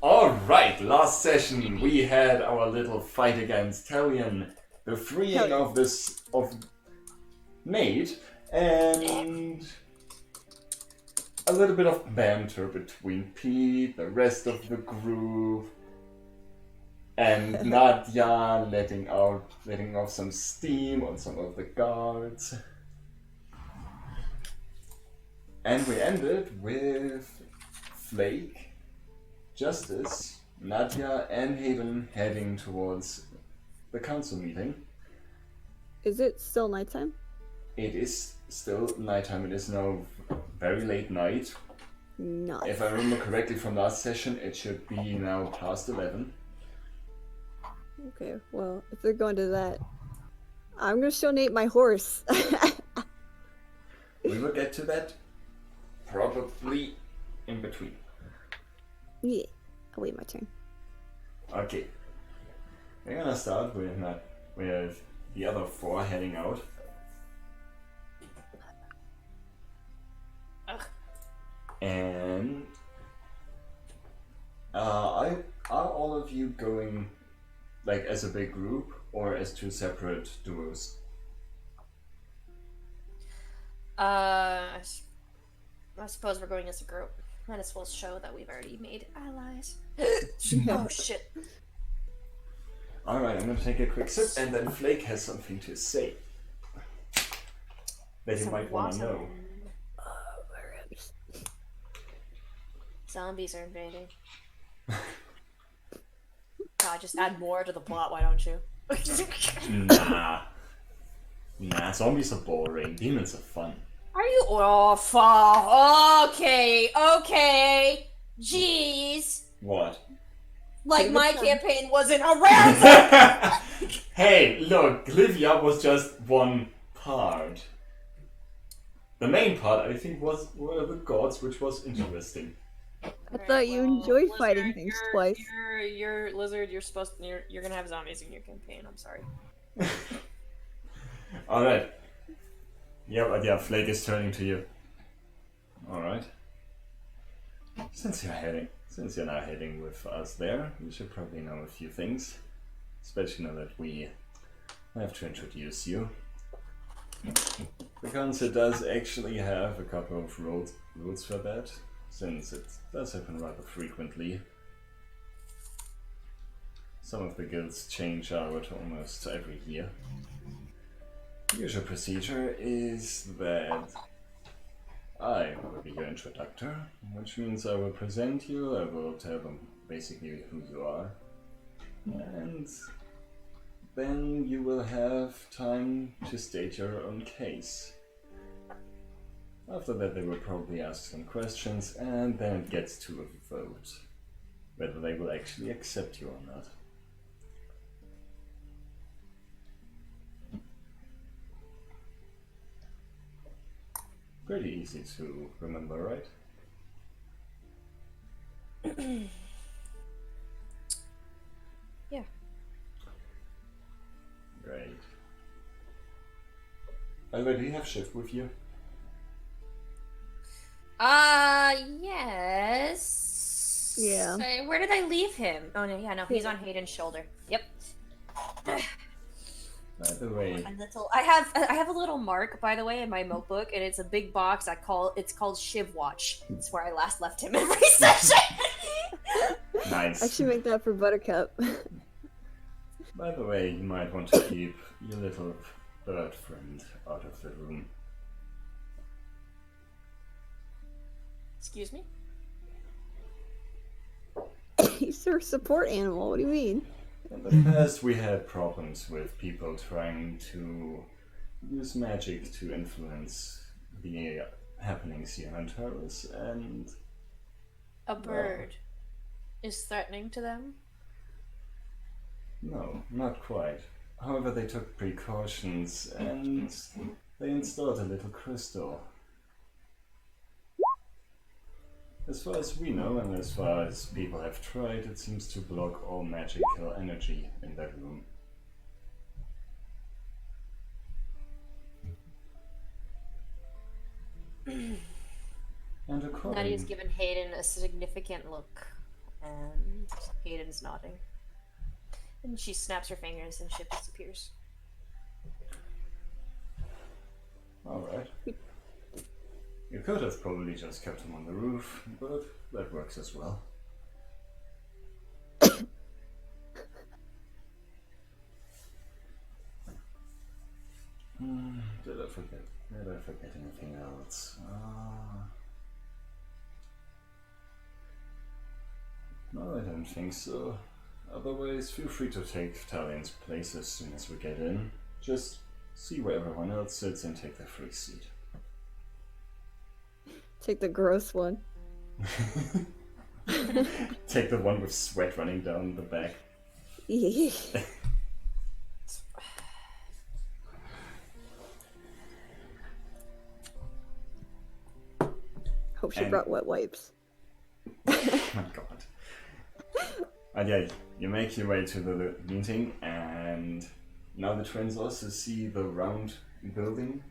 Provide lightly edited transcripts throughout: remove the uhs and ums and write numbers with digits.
Alright, last session we had our little fight against Talion, the freeing of this of Maid, and a little bit of banter between Pete, the rest of the group, and Nadia letting off some steam on some of the guards. And we ended with Flake, Justice, Nadia, and Haven heading towards the council meeting. Is it still nighttime? It is still nighttime. It is now very late night. Nice. If I remember correctly from last session, it should be now past 11. Okay, well, if they're going to that, I'm gonna donate my horse. We will get to that probably in between. Yeah, I'll wait my turn. Okay. We're gonna start with the other four heading out. And are all of you going like as a big group or as two separate duos? I suppose we're going as a group. Might as well show that we've already made allies. Oh shit. Alright, I'm gonna take a quick sip and then Flake has something to say that you might want to know. Zombies are invading. God, just add more to the plot, why don't you? Nah, zombies are boring. Demons are fun. Are you? Oh, fuck. Okay. Jeez. What? Like my campaign wasn't around. Hey, look, Livia was just one part. The main part, I think, were the gods, which was interesting. I thought you enjoyed fighting things twice. You're Lizard. You're gonna have zombies in your campaign. I'm sorry. All right. Yeah, Flake is turning to you. All right. Since you're now heading with us there, you should probably know a few things, especially now that we have to introduce you. The council does actually have a couple of rules for that, since it does happen rather frequently. Some of the guilds change out almost every year. The usual procedure is that I will be your introductor, which means I will present you, I will tell them basically who you are, and then you will have time to state your own case. After that, they will probably ask some questions, and then it gets to a vote, whether they will actually accept you or not. Pretty easy to remember, right? Yeah. Great. By the way, do you have Shift with you? Yes. Yeah. Where did I leave him? Oh no, he's on Hayden's shoulder. Yep. By the way, I have a little mark, by the way, in my notebook, and it's a big box. It's called Shiv Watch. It's where I last left him every session. nice. I should make that for Buttercup. By the way, you might want to keep your little bird friend out of the room. Excuse me? He's your support animal, what do you mean? In the past, we had problems with people trying to use magic to influence the happenings here on Taurus, and A bird is threatening to them? no, not quite. However, they took precautions and they installed a little crystal. As far as we know, and as far as people have tried, it seems to block all magical energy in that room. And according... Nadia's given Hayden a significant look. And Hayden's nodding. And she snaps her fingers and ship disappears. Alright. You could have probably just kept him on the roof, but that works as well. Did I forget anything else? No, I don't think so. Otherwise, feel free to take Talian's place as soon as we get in. Just see where everyone else sits and take the free seat. Take the gross one. Take the one with sweat running down the back. Hope she brought wet wipes. Oh my god. And yeah, you make your way to the meeting, and now the twins also see the round building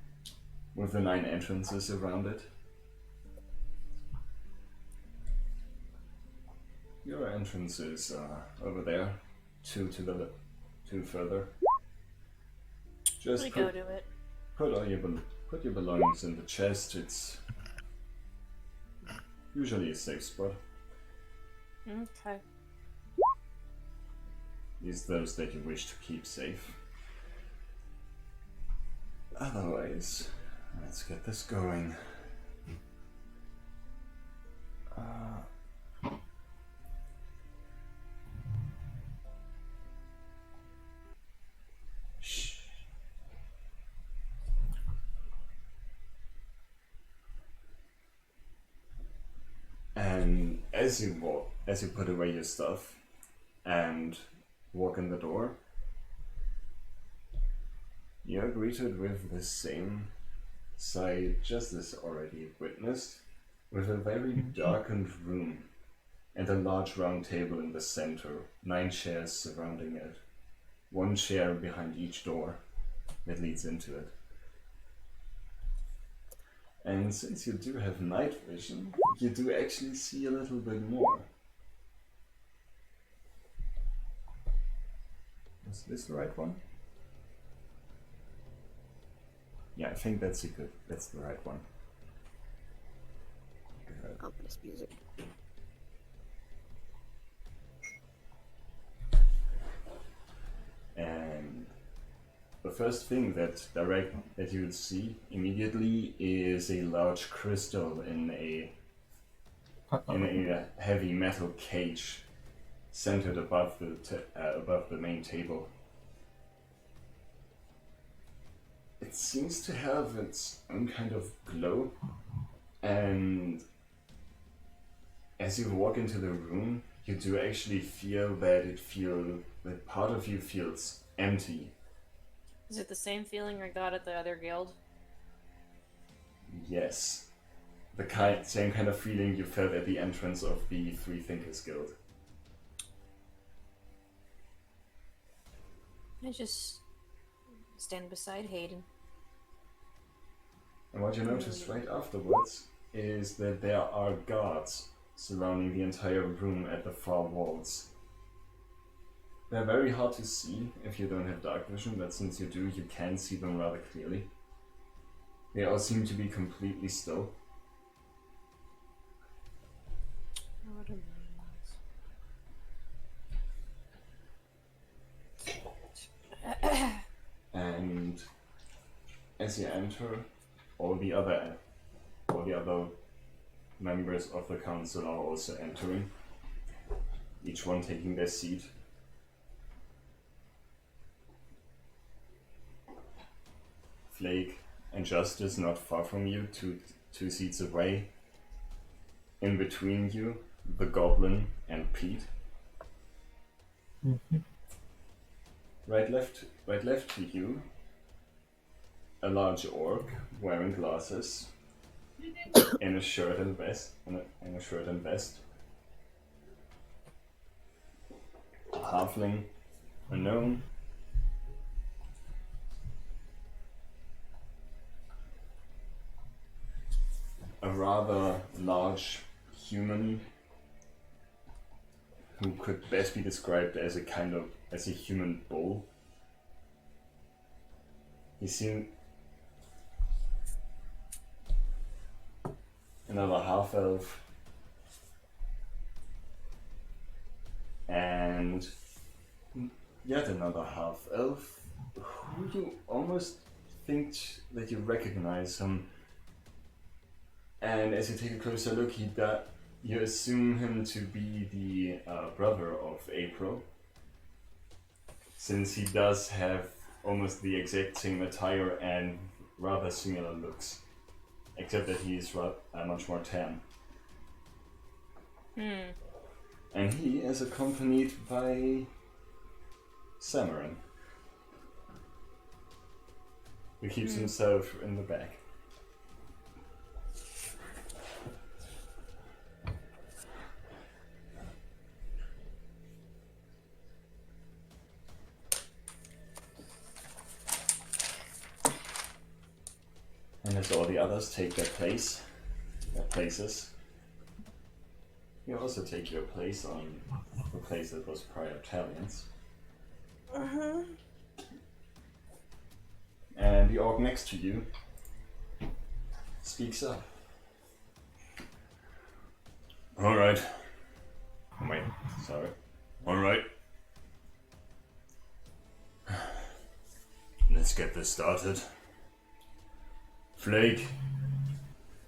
with the 9 entrances around it. Your entrances are over there, 2 further. Just go to it. Put your belongings in the chest. It's usually a safe spot. Okay. Use those that you wish to keep safe. Otherwise, let's get this going. Shh. And as you put away your stuff and walk in the door, you're greeted with the same sight just as already witnessed, with a very darkened room and a large round table in the center, 9 chairs surrounding it, 1 chair behind each door that leads into it. And since you do have night vision, you do actually see a little bit more. Is this the right one? Yeah, I think that's the right one. Good. Ominous music. And the first thing that you would see immediately is a large crystal in a heavy metal cage centered above the main table. It seems to have its own kind of glow, and as you walk into the room, you do actually feel that part of you feels empty. Is it the same feeling I got at the other guild? Yes. Same kind of feeling you felt at the entrance of the Three Thinkers Guild. I just stand beside Hayden. And what you notice right afterwards is that there are guards surrounding the entire room at the far walls. They're very hard to see if you don't have dark vision, but since you do, you can see them rather clearly. They all seem to be completely still. What a means. And as you enter, all the other members of the council are also entering, each one taking their seat. Flake and Justice not far from you, two seats away. In between you, the Goblin and Pete. Mm-hmm. Right left to you, a large orc wearing glasses, in a shirt and vest. A halfling, a gnome, a rather large human who could best be described as a human bull. He seemed another half elf, and yet another half elf who you almost think that you recognize him. And as you take a closer look, you assume him to be the brother of April, since he does have almost the exact same attire and rather similar looks, except that he is much more tan. And he is accompanied by Samarin, who keeps himself in the back. And as all the others take their places, you also take your place on the place that was prior Talian's. And the orc next to you speaks up. Alright. Wait, sorry. Alright. Let's get this started. Flake,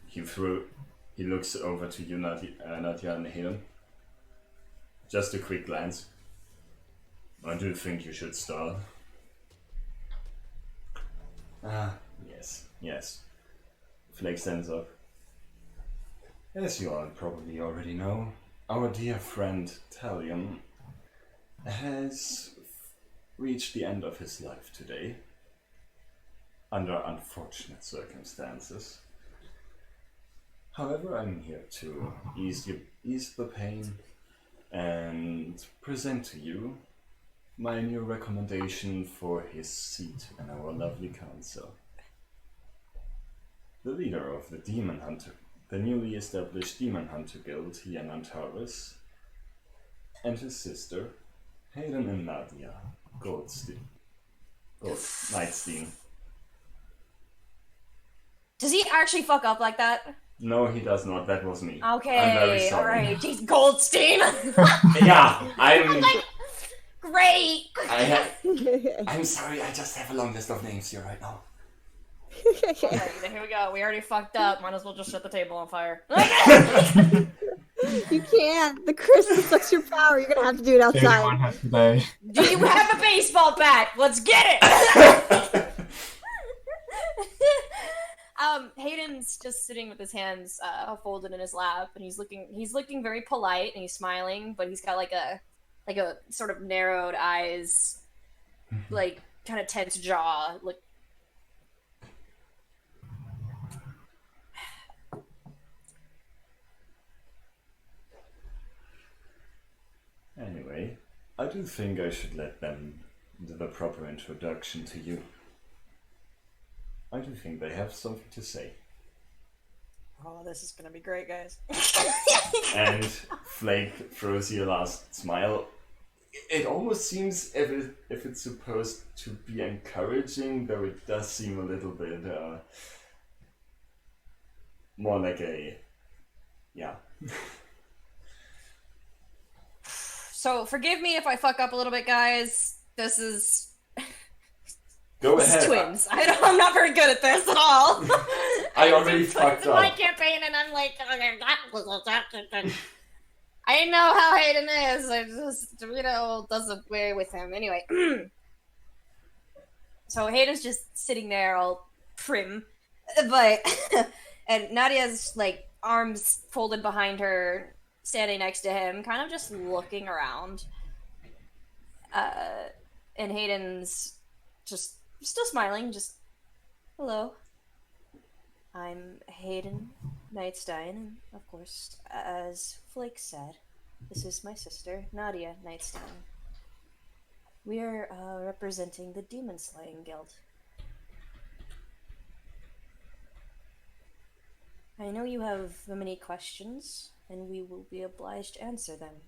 he looks over to you, Nadia and Hayden. Just a quick glance. I do think you should start. Yes. Flake stands up. As you all probably already know, our dear friend Talion has reached the end of his life today, under unfortunate circumstances. However, I'm here to ease the pain and present to you my new recommendation for his seat in our lovely council. The leader of the newly established Demon Hunter Guild here in Antares, and his sister, Hayden and Nadia Nightstein. Does he actually fuck up like that? No, he does not. That was me. Okay, I'm very sorry. alright. Jeez, Goldstein! Yeah, I'm Great! I'm sorry, I just have a long list of names here right now. Alright, then here we go. We already fucked up. Might as well just set the table on fire. You can't. The curse is such your power. You're gonna have to do it outside. Do you have a baseball bat? Let's get it! Hayden's just sitting with his hands folded in his lap, and he's looking very polite, and he's smiling, but he's got like a sort of narrowed eyes, like kind of tense jaw. Look. Anyway, I do think I should let them do the proper introduction to you. I do think they have something to say. Oh, this is gonna be great, guys. And Flake throws you a last smile. It almost seems if it's supposed to be encouraging, though it does seem a little bit more like a... yeah. So, forgive me if I fuck up a little bit, guys. This is... Go this ahead. is twins. I'm not very good at this at all. I already fucked up. My campaign, and I'm like... I know how Hayden is. I just, does away with him. Anyway. So Hayden's just sitting there all prim. But... and Nadia's, like, arms folded behind her, standing next to him, kind of just looking around. And Hayden's just still smiling, just, hello. I'm Hayden Nightstein, and of course, as Flake said, this is my sister, Nadia Nightstein. We are representing the Demon Slaying Guild. I know you have many questions, and we will be obliged to answer them.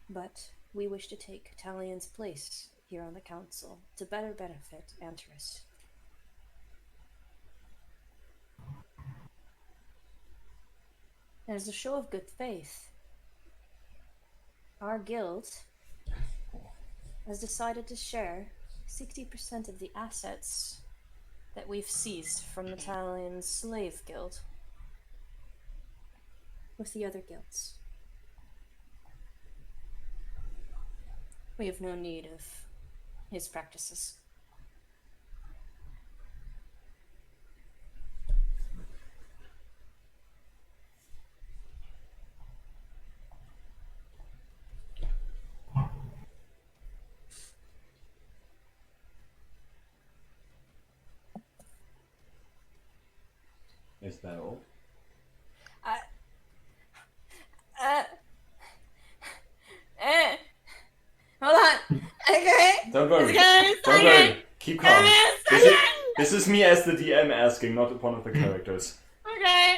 But we wish to take Talion's place here on the council to better benefit Antares. As a show of good faith, our guild has decided to share 60% of the assets that we've seized from the Talion slave guild with the other guilds. We have no need of his practices. Is that all? Uh, hold on. Okay. Don't worry. It's Don't worry. Keep calm. Okay. This is me as the DM asking, not one of the characters. Okay.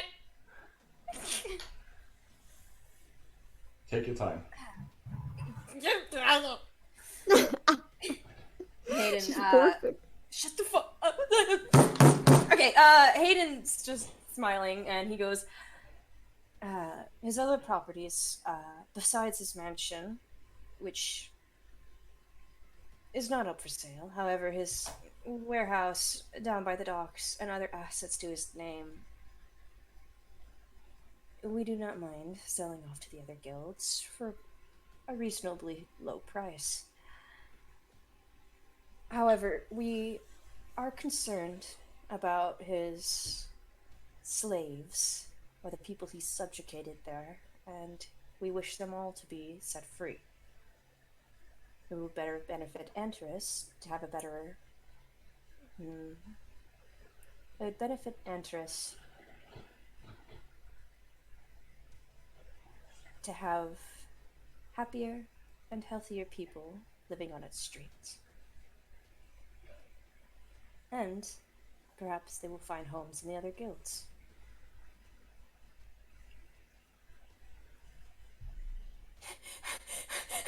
Take your time. Hayden, She's perfect. shut the fuck up. Okay, Hayden's just smiling and he goes, his other properties, besides his mansion, which is not up for sale, however, his warehouse down by the docks and other assets to his name, we do not mind selling off to the other guilds for a reasonably low price. However, we are concerned about his slaves, or the people he subjugated there, and we wish them all to be set free. It will better benefit Antares to have a better... It would benefit Antares to have happier and healthier people living on its streets. And perhaps they will find homes in the other guilds.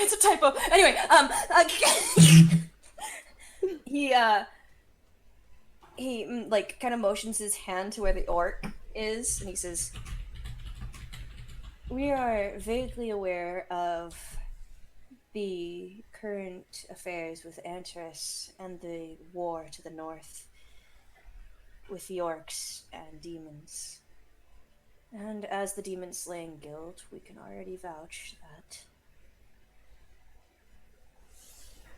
It's a typo. Anyway, he like kind of motions his hand to where the orc is, and he says, "We are vaguely aware of the current affairs with Antares and the war to the north with the orcs and demons. And as the Demon Slaying Guild, we can already vouch that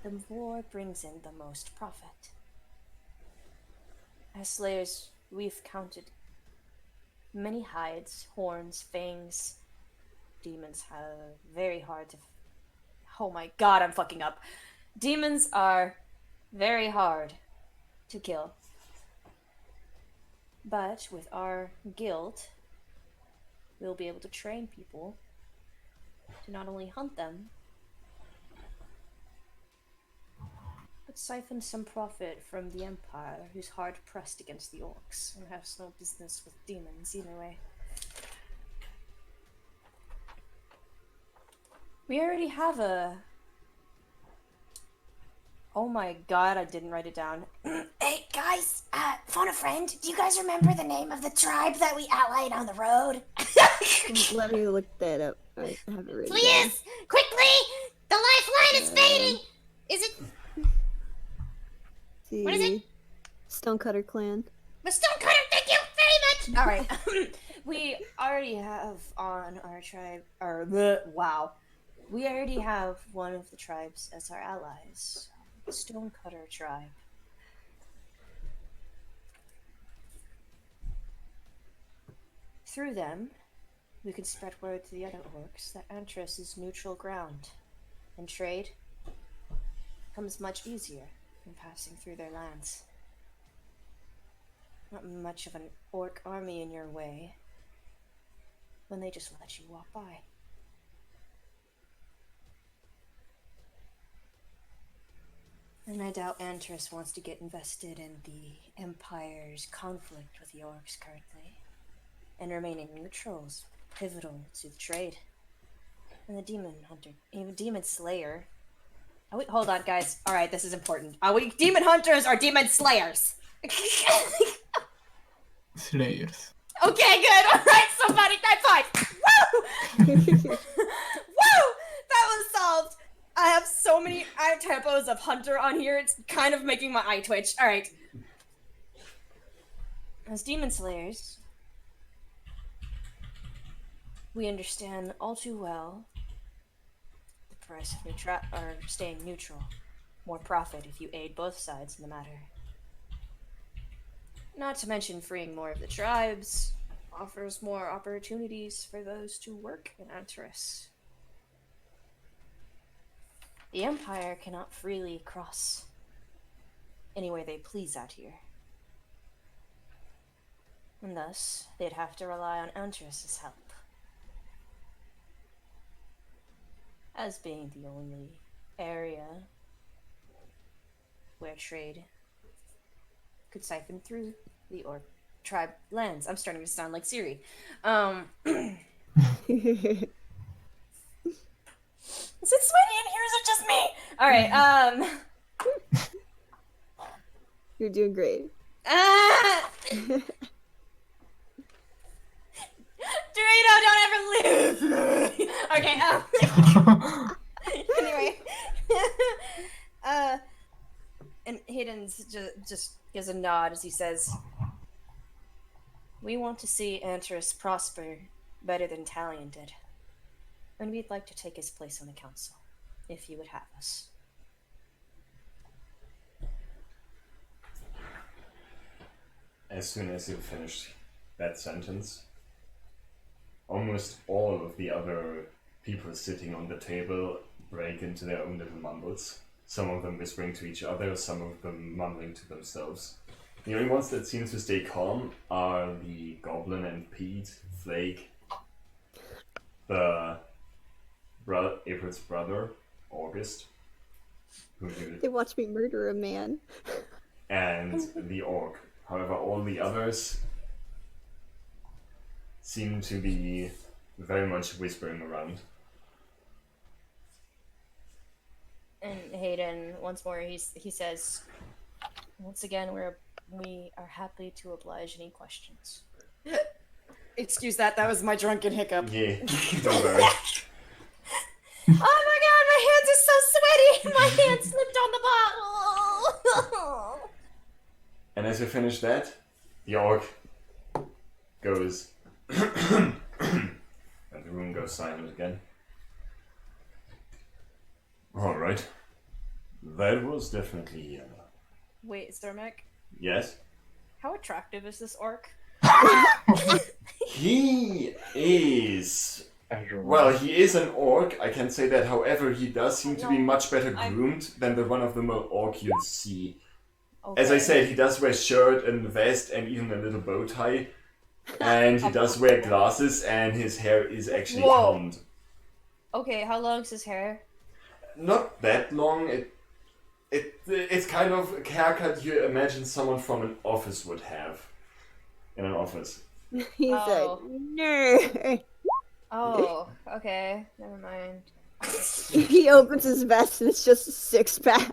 the war brings in the most profit. As slayers, we've counted many hides, horns, fangs. Demons have very hard to... Oh my god, I'm fucking up. Demons are very hard to kill. But with our guild, we'll be able to train people to not only hunt them, but siphon some profit from the Empire, who's hard pressed against the orcs and has no business with demons either way. We already have a... Oh my god, I didn't write it down. Hey guys, phone a friend. Do you guys remember the name of the tribe that we outlined on the road? Let me look that up. I have it written Please, quickly! The lifeline is fading! Is it down. See, What is it? Stonecutter Clan. the Stonecutter? Thank you very much! Alright. We already have on our tribe... wow. We already have one of the tribes as our allies. The Stonecutter tribe. Through them, we can spread word to the other orcs that Antris is neutral ground, and trade becomes much easier in passing through their lands. Not much of an orc army in your way when they just let you walk by. And I doubt Antris wants to get invested in the Empire's conflict with the orcs currently. And remaining neutral is pivotal to the trade. And the demon hunter, even demon slayer. Oh, wait, hold on, guys. All right, this is important. Are we demon hunters or demon slayers? Slayers. Okay, good. All right, somebody, high five. Woo! Woo! That was solved. I have so many typos of hunter on here. It's kind of making my eye twitch. All right. As demon slayers, we understand all too well the price of staying neutral. More profit if you aid both sides in the matter. Not to mention freeing more of the tribes offers more opportunities for those to work in Antares. The Empire cannot freely cross any way they please out here. And thus, they'd have to rely on Antares' help. As being the only area where trade could siphon through the orc tribe lands. I'm starting to sound like Siri. Is it sweaty in here? Is it just me? All right. You're doing great. Dorito, don't ever leave. Okay. Anyway. And Hayden's just gives a nod as he says, "We want to see Antares prosper better than Talion did. And we'd like to take his place on the council, if you would have us." As soon as you finished that sentence, almost all of the other people sitting on the table break into their own little mumbles. Some of them whispering to each other, some of them mumbling to themselves. The only ones that seem to stay calm are the Goblin and Pete, Flake, the April's brother, August, They watch me murder a man. and the orc. However, all the others seem to be very much whispering around. And Hayden, once more, he says, "Once again, we are happy to oblige any questions." Excuse that was my drunken hiccup. Yeah, don't worry. Oh my god, my hands are so sweaty! My hand slipped on the bottle! And as you finish that, the orc goes and the room goes silent again. Alright. That was definitely Wait, Stormek, yes? how attractive is this orc? He is he is an orc, I can say that. However, he does seem to be much better groomed than the run-of-the-mill orc you'd see. Okay. As I said, he does wear shirt and vest and even a little bow tie. And he does wear glasses and his hair is actually combed. Okay, how long's his hair? Not that long. It's kind of a haircut you imagine someone from an office would have. In an office. He Oh. said, "No." Oh, okay, never mind. He opens his vest and it's just a six-pack.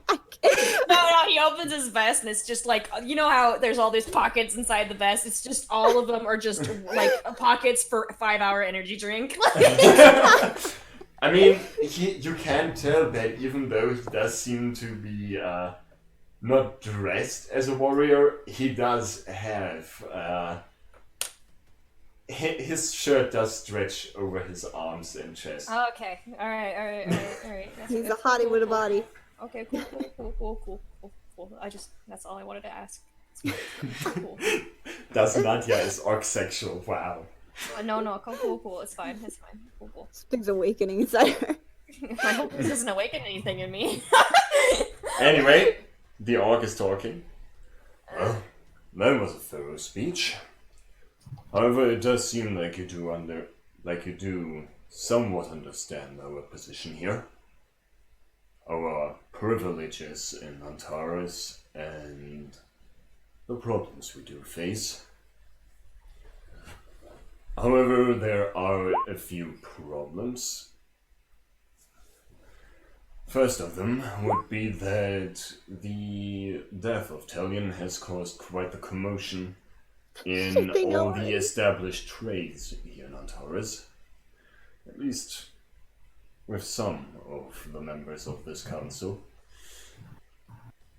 No, he opens his vest and it's just like, you know how there's all these pockets inside the vest? It's just all of them are just like pockets for a 5-hour energy drink. I mean, you can tell that even though he does seem to be not dressed as a warrior, he does have his shirt does stretch over his arms and chest. Okay, alright. He's a hottie with a body. Okay, cool. That's all I wanted to ask. Cool. Das Nadja is orc sexual, wow. No, cool. It's fine. Cool. Something's awakening inside her. I hope this doesn't awaken anything in me. Anyway, the orc is talking. Well, that was a thorough speech. However, it does seem like you do somewhat understand our position here. Our privileges in Antares and the problems we do face. However, there are a few problems. First of them would be that the death of Talion has caused quite the commotion in They know all the already. established trades here in Antares. At least with some of the members of this council.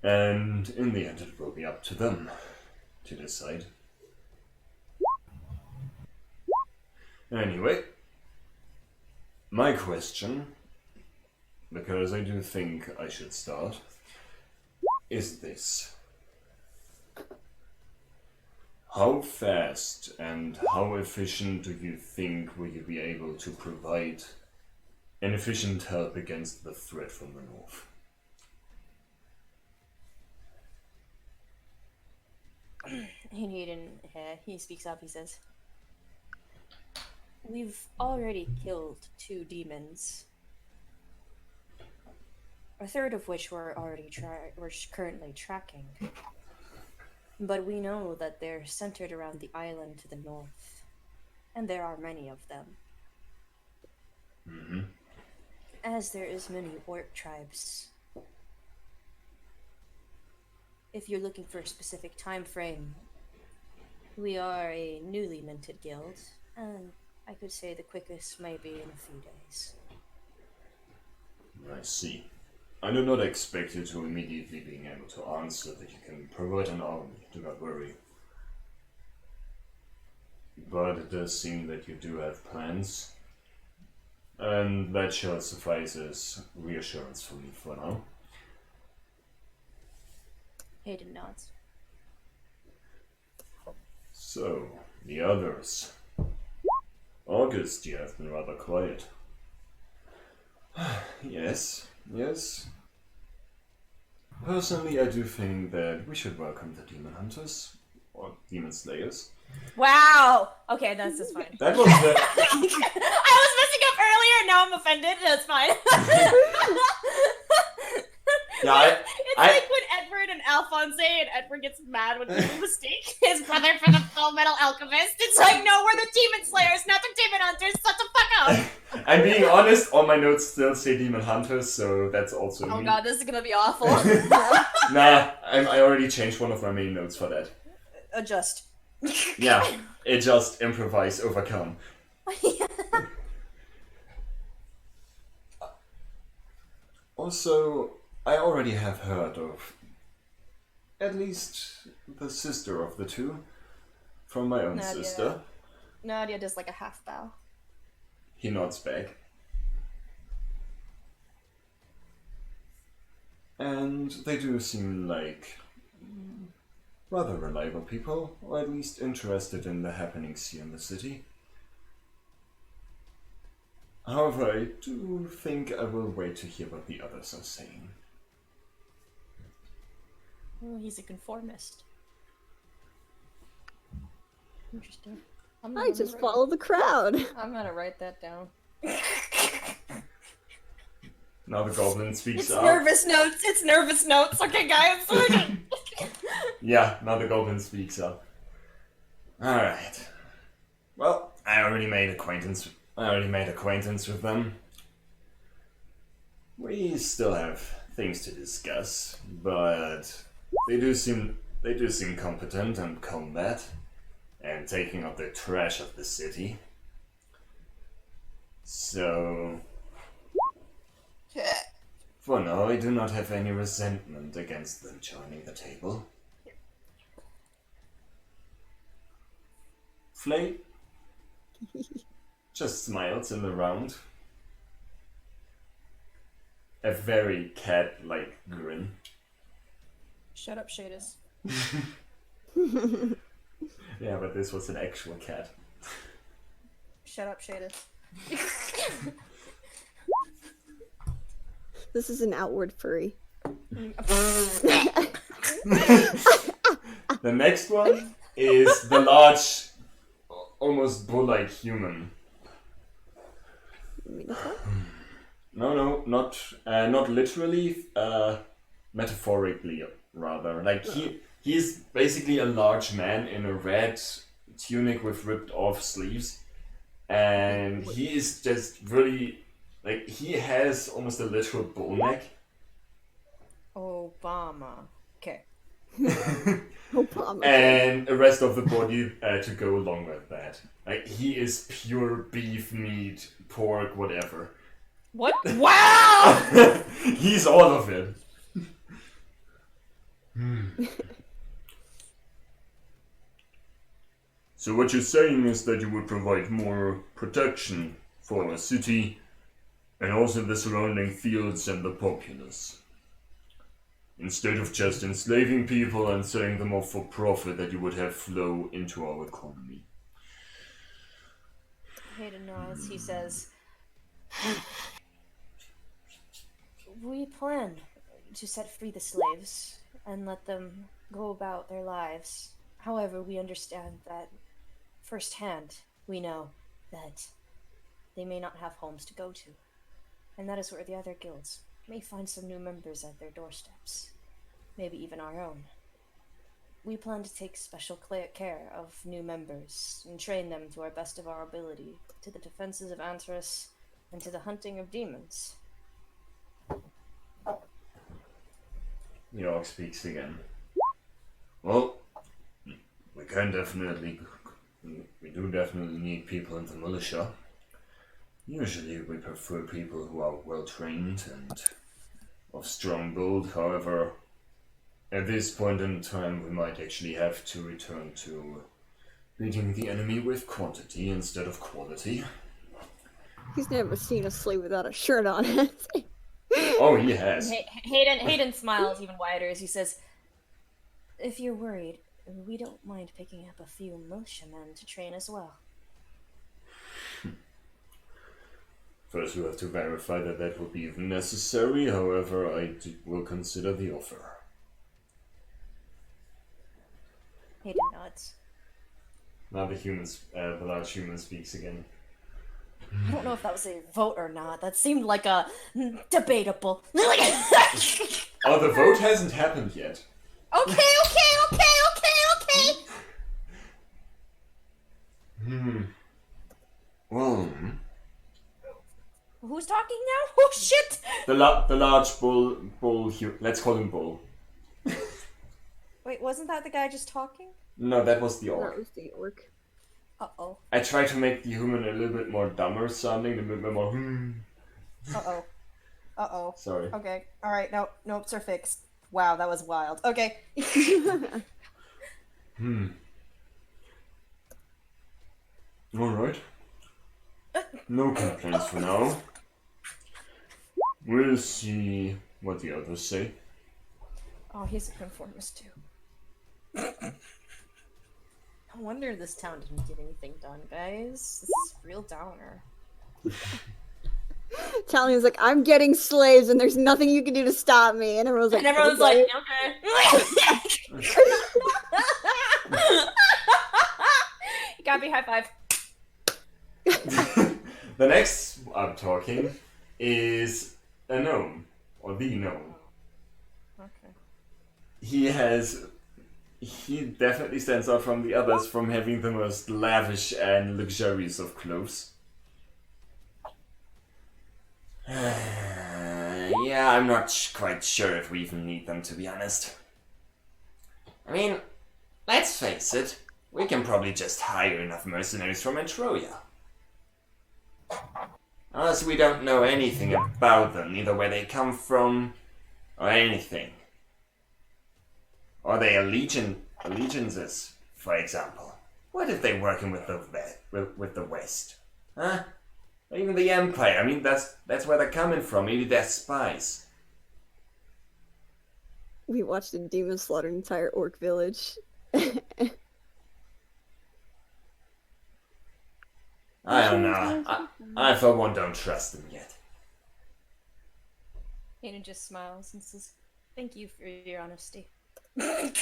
And in the end, it will be up to them to decide. Anyway, my question, because I do think I should start, is this. How fast and how efficient do you think will you be able to provide an efficient help against the threat from the north? He speaks up, he says, "We've already killed 2 demons. A third of which we're currently tracking. But we know that they're centered around the island to the north, and there are many of them. Mm-hmm. As there is many orc tribes. If you're looking for a specific time frame, we are a newly minted guild, and I could say the quickest may be in a few days." I see. I do not expect you to immediately being able to answer that you can provide an army, do not worry. But it does seem that you do have plans, and that shall suffice as reassurance for me for now. Hayden nods. So, the others. August, you have been rather quiet. Yes. Personally, I do think that we should welcome the demon hunters, or demon slayers. Wow! Okay, that's fine. That was the... I was messing up earlier, and now I'm offended. That's fine. Yeah, It's like when Edward and Alphonse, and Edward gets mad when people mistake his brother for the full metal alchemist. It's like, no, we're the demon slayers, not the demon hunters. Shut the fuck up. I'm being honest, all my notes still say demon hunters, so that's also Oh me. god, this is gonna be awful. Nah, I already changed one of my main notes for that. Adjust. Yeah, adjust, improvise, overcome. Also, I already have heard of at least the sister of the two from my own Nadia. sister. Nadia does like a half bow. He nods back. And they do seem like rather reliable people, or at least interested in the happenings here in the city. However, I do think I will wait to hear what the others are saying. Oh, he's a conformist. Interesting. I just follow the crowd. I'm gonna write that down. Now the goblin speaks It's up. nervous notes. It's nervous notes. Okay, guys. Yeah, now the goblin speaks up. Alright. Well, I already made acquaintance with them. We still have things to discuss, but they do seem competent in combat and taking up the trash of the city. So for now, I do not have any resentment against them joining the table. Flay just smiles in the round. A very cat-like grin. Shut up, Shadis. Yeah, but this was an actual cat. Shut up, Shadis. This is an outward furry. The next one is the large, almost bull-like human. No, not literally. Metaphorically, rather. Like he's basically a large man in a red tunic with ripped-off sleeves, and he is just really Like, he has almost a literal bull neck. Obama. Okay. Obama. And the rest of the body to go along with that. Like, he is pure beef, meat, pork, whatever. What? Wow! He's all of it. So what you're saying is that you would provide more protection for our city and also the surrounding fields and the populace. Instead of just enslaving people and selling them off for profit, that you would have flow into our economy. Hayden nods. He says, "We plan to set free the slaves and let them go about their lives. However, we understand that firsthand, we know that they may not have homes to go to. And that is where the other guilds may find some new members at their doorsteps. Maybe even our own. We plan to take special care of new members and train them to our best of our ability to the defenses of Antris and to the hunting of demons." The orc speaks again. Well, we do definitely need people in the militia. Usually we prefer people who are well trained and of strong build. However, at this point in time we might actually have to return to beating the enemy with quantity instead of quality. He's never seen a slave without a shirt on it. Oh, he has. Hayden smiles even wider as he says, "If you're worried, we don't mind picking up a few militiamen to train as well." First we have to verify that that will be even necessary. However, will consider the offer. Hayden nods. Now the large human speaks again. I don't know if that was a vote or not. That seemed like a debatable. Oh, the vote hasn't happened yet. Okay. Well, Who's talking now? Oh shit! the large bull. Let's call him Bull. Wait, wasn't that the guy just talking? No, that was the orc. That was the orc. Uh-oh. I tried to make the human a little bit more dumber sounding, a little bit more. Uh-oh. Sorry. Okay. Alright, notes are fixed. Wow, that was wild. Okay. Alright. No complaints for now. We'll see what the others say. Oh, he's a conformist too. No wonder this town didn't get anything done, guys. This is real downer. Talion's like, I'm getting slaves and there's nothing you can do to stop me. And everyone's like, Okay. You got me, high five. The next I'm talking is a gnome, or the gnome. Okay. He definitely stands out from the others from having the most lavish and luxurious of clothes. Yeah, I'm not quite sure if we even need them, to be honest. I mean, let's face it, we can probably just hire enough mercenaries from Entroya. Unless we don't know anything about them, neither where they come from, or anything. Are they allegiances, for example? What if they're working with the West? Huh? Or even the Empire? I mean, that's where they're coming from. Maybe they're spies. We watched a demon slaughter an entire orc village. I don't know. I for one don't trust them yet. Hayden just smiles and says, "Thank you for your honesty." The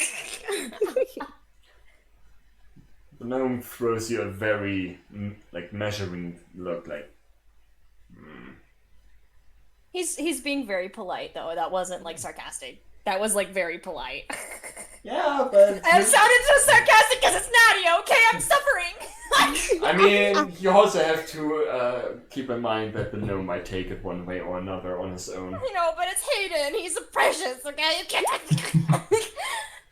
gnome throws you a very, measuring look, like... He's being very polite, though. That wasn't, sarcastic. That was like very polite. Yeah, but I sounded so sarcastic because it's Nadia, okay? I'm suffering! I mean, you also have to keep in mind that the gnome might take it one way or another on his own. I know, but it's Hayden. He's a precious, okay? You can't.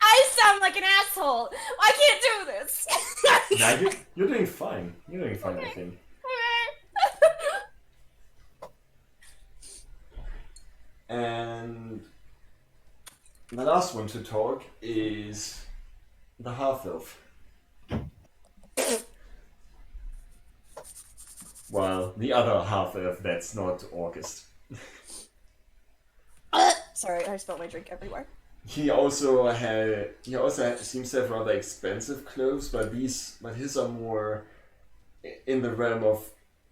I sound like an asshole. I can't do this. Nah, you're doing fine. You're doing fine, I think. And the last one to talk is the half-elf. Well, the other half-elf that's not August. Sorry, I spilled my drink everywhere. He also seems to have rather expensive clothes, but his are more in the realm of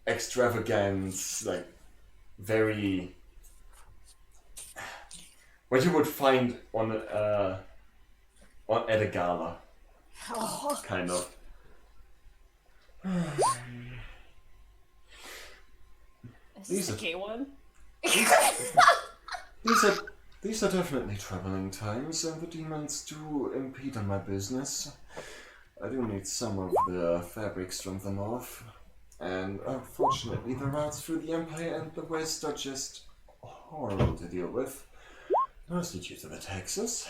extravagance, like very what you would find on at a gala, kind of. Is this the gay one? These are definitely troubling times, and the demons do impede on my business. I do need some of the fabrics from the north, and unfortunately the routes through the Empire and the West are just horrible to deal with, mostly due to the taxes.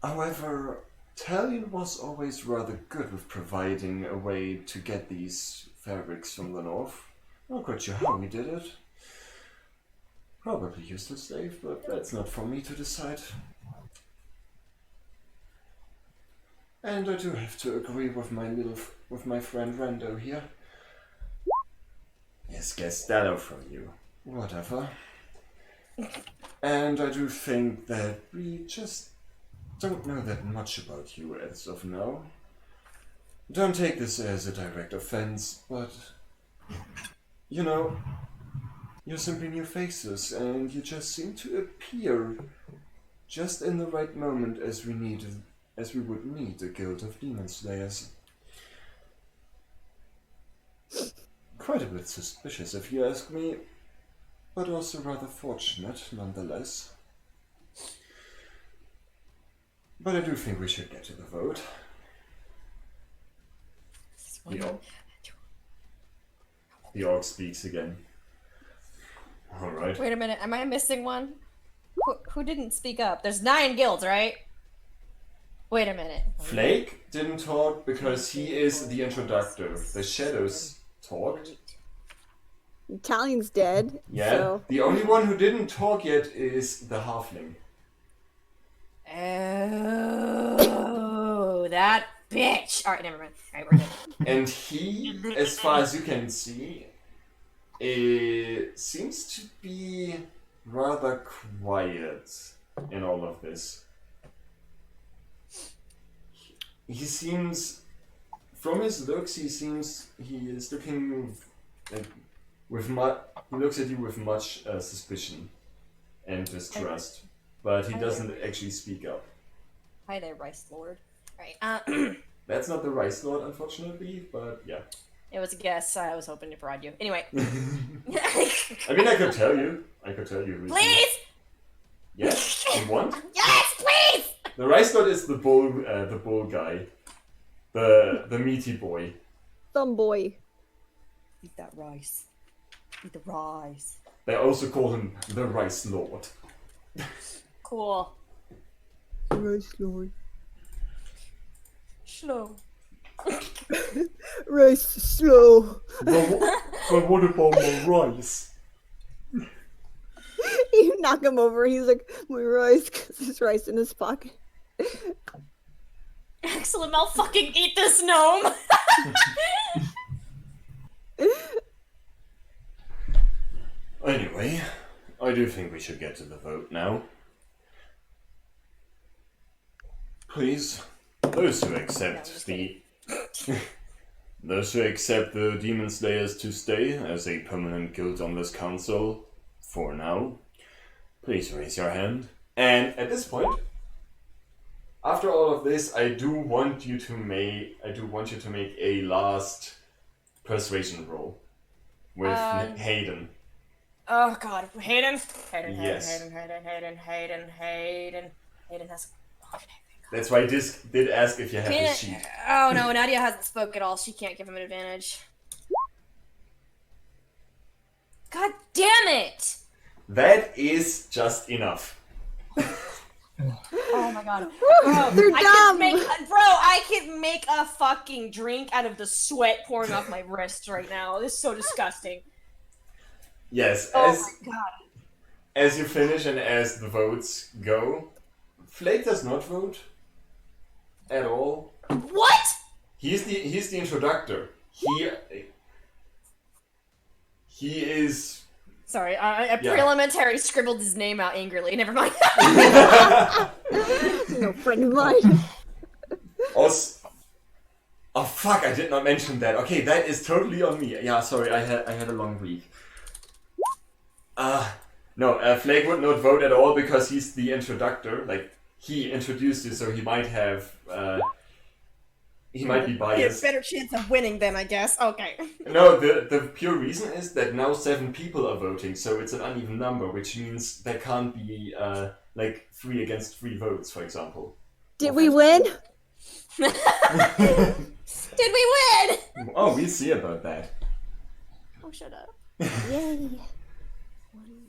However, Talion was always rather good with providing a way to get these fabrics from the north. Not quite sure how he did it. Probably used a slave, but that's not for me to decide. And I do have to agree with my friend Rando here. Yes, Gastello from you. Whatever. And I do think that we just don't know that much about you as of now. Don't take this as a direct offense, but you know, you're simply new faces, and you just seem to appear just in the right moment as we would need a guild of demon slayers. Quite a bit suspicious if you ask me, but also rather fortunate nonetheless. But I do think we should get to the vote. The orc speaks again. Alright. Wait a minute, am I missing one? Who didn't speak up? There's 9 guilds, right? Wait a minute. Flake didn't talk because he is the introductor. The shadows talked. Talion's dead. Yeah. So. The only one who didn't talk yet is the halfling. Oh, that bitch! Alright, never mind. Alright, we're good. And he, as far as you can see, seems to be rather quiet in all of this. He seems, from his looks, he is looking he looks at you with much suspicion and distrust, but he doesn't actually speak up. Hi there, Rice Lord. Right. That's not the Rice Lord, unfortunately, but yeah. It was a guess. I was hoping to prod you. Anyway. I mean, I could tell you. Who's Please! Yes? You want? Yes, please! The Rice Lord is the bull guy. The meaty boy. Thumb boy. Eat that rice. Eat the rice. They also call him the Rice Lord. Cool. Rice Lord. Slow. Rice slow. But what about my rice? You knock him over. He's like, my rice, because there's rice in his pocket. Excellent, I'll fucking eat this gnome! Anyway, I do think we should get to the vote now. Please, those who accept those who accept the Demon Slayers to stay as a permanent guild on this council, for now, please raise your hand. And at this point, after all of this, I do want you to make a last persuasion roll with Hayden. Oh God, Hayden. Yes. Hayden has. Okay. That's why this did ask if you have his Can't. sheet. Oh no, Nadia hasn't spoke at all. She can't give him an advantage. God damn it! That is just enough. Oh my God, They're dumb. I could make a fucking drink out of the sweat pouring off my wrists right now. This is so disgusting. Yes, Oh my God. as you finish and as the votes go, Flake does not vote at all. What? He's the introductor. He is. Sorry, I Yeah. parliamentary scribbled his name out angrily. Never mind. No friend of mine. Also, oh fuck! I did not mention that. Okay, that is totally on me. Yeah, sorry, I had a long week. No, Flake would not vote at all because he's the introductor. Like he introduced you, so he might have. He might be biased. Better chance of winning then, I guess. Okay. No, the pure reason is that now 7 people are voting, so it's an uneven number, which means there can't be like 3 against 3 votes, for example. Did we win? Did we win? Oh, we'll see about that. Oh, shut up. Yay.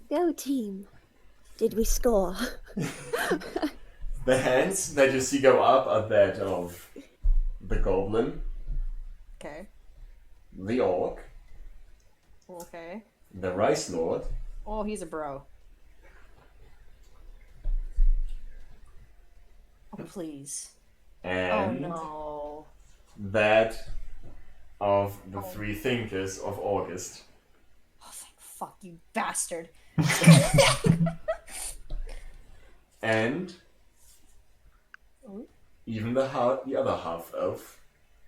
Go team. Did we score? The hands that you see go up are that of the goblin, Okay. the orc, Okay. the rice lord, Oh, he's a bro. Oh, please. and Oh, no. that of the 3 thinkers of August. Oh, thank fuck, you bastard. And even the other half elf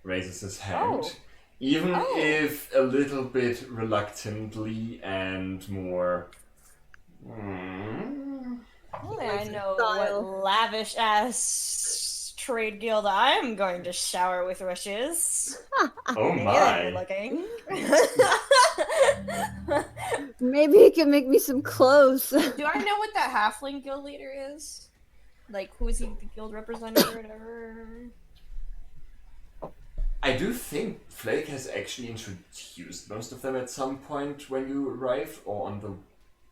raises his hand, Oh. even Oh. if a little bit reluctantly and more. Only I know Style. what lavish ass trade guild I'm going to shower with wishes. Oh Maybe my! you're looking. Maybe you can make me some clothes. Do I know what that halfling guild leader is? Like, who is he, the guild representative or whatever? I do think Flake has actually introduced most of them at some point when you arrived, or on the.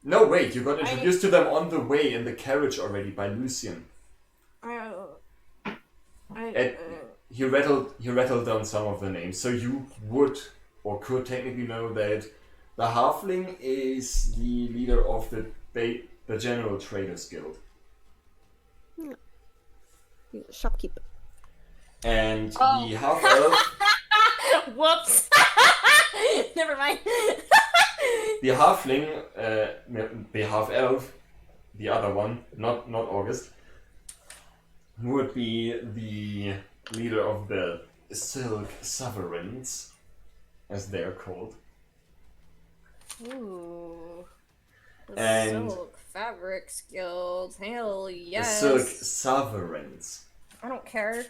No, wait, you got introduced to them on the way in the carriage already by Lucian. He rattled down some of the names, so you would or could technically know that the halfling is the leader of the General Traders Guild, Shopkeeper. and the half elf. Whoops! Never mind. The halfling, the half elf, the other one, not August, would be the leader of the Silk Sovereigns, as they're called. Ooh. The And- Silk Fabrics Guild. Hell yes. The Silk Sovereigns. I don't care.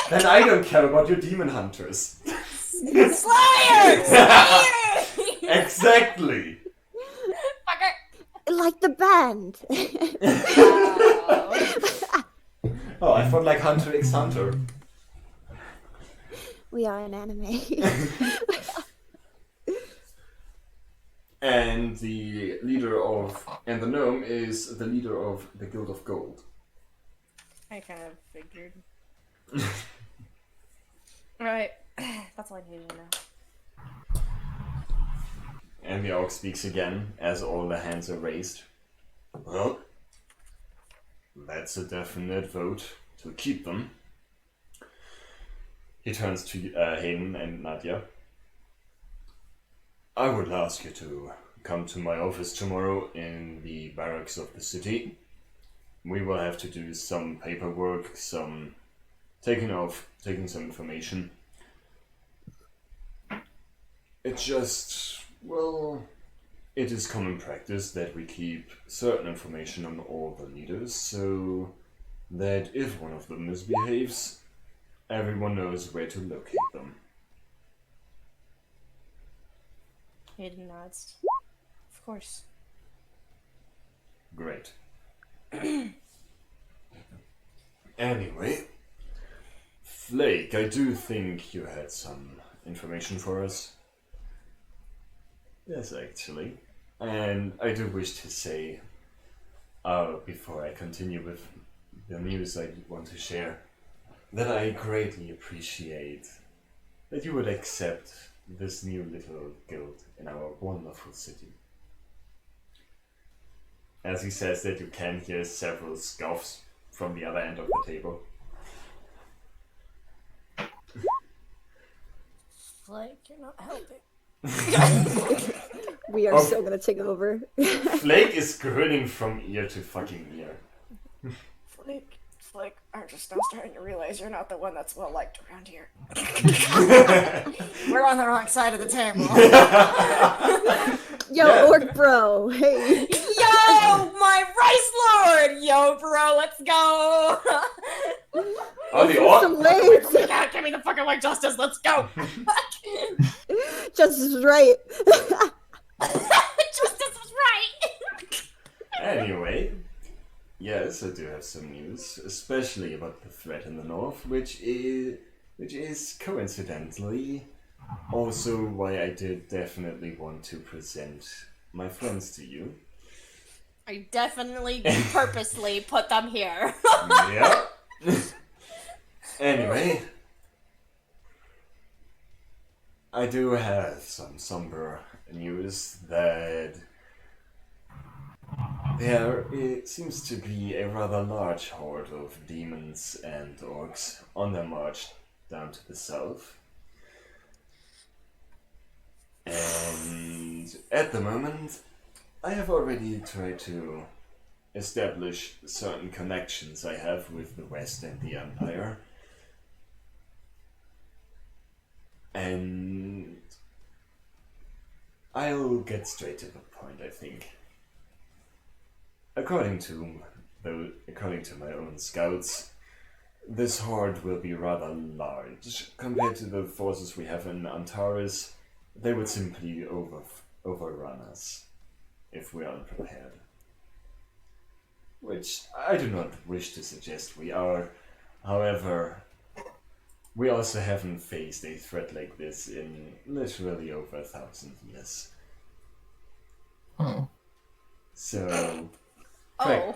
Then I don't care about your demon hunters. Slayer! Slayer! Exactly. Fucker. Like the band. Oh, I thought like Hunter x Hunter. We are an anime. And the gnome is the leader of the Guild of Gold. I kind of figured. Right. That's all I needed to know. And the orc speaks again as all the hands are raised. Well, that's a definite vote to keep them. He turns to Hayden and Nadia. I would ask you to come to my office tomorrow in the barracks of the city. We will have to do some paperwork, some taking some information. It's just, well, it is common practice that we keep certain information on all the leaders, so that if one of them misbehaves, everyone knows where to locate them. Hayden nods. Of course. Great. Anyway, Flake, I do think you had some information for us. Yes, actually. And I do wish to say, before I continue with the news I want to share, that I greatly appreciate that you would accept this new little guild in our wonderful city. As he says that, you can hear several scoffs from the other end of the table. Flake, you're not helping. We are so gonna take over. Flake is grinning from ear to fucking ear. Flake, I'm just now starting to realize you're not the one that's well liked around here. We're on the wrong side of the table. Yo, Yeah. orc bro, hey. Yo, my rice lord! Yo, bro, let's go! Oh, the Some orc? legs. God, give me the fucking white justice, let's go! Justice is right. Justice was right! Anyway, yes, I do have some news, especially about the threat in the north, which is coincidentally also why I did definitely want to present my friends to you. I definitely purposely put them here. Yeah. Anyway, I do have some somber news that there seems to be a rather large horde of demons and orcs on their march down to the south. And at the moment, I have already tried to establish certain connections I have with the West and the Empire. And I'll get straight to the point, I think. According to my own scouts, this horde will be rather large. Compared to the forces we have in Antares, they would simply overrun us if we are unprepared. Which I do not wish to suggest we are. However, we also haven't faced a threat like this in literally over 1,000 years. Oh. So, Oh.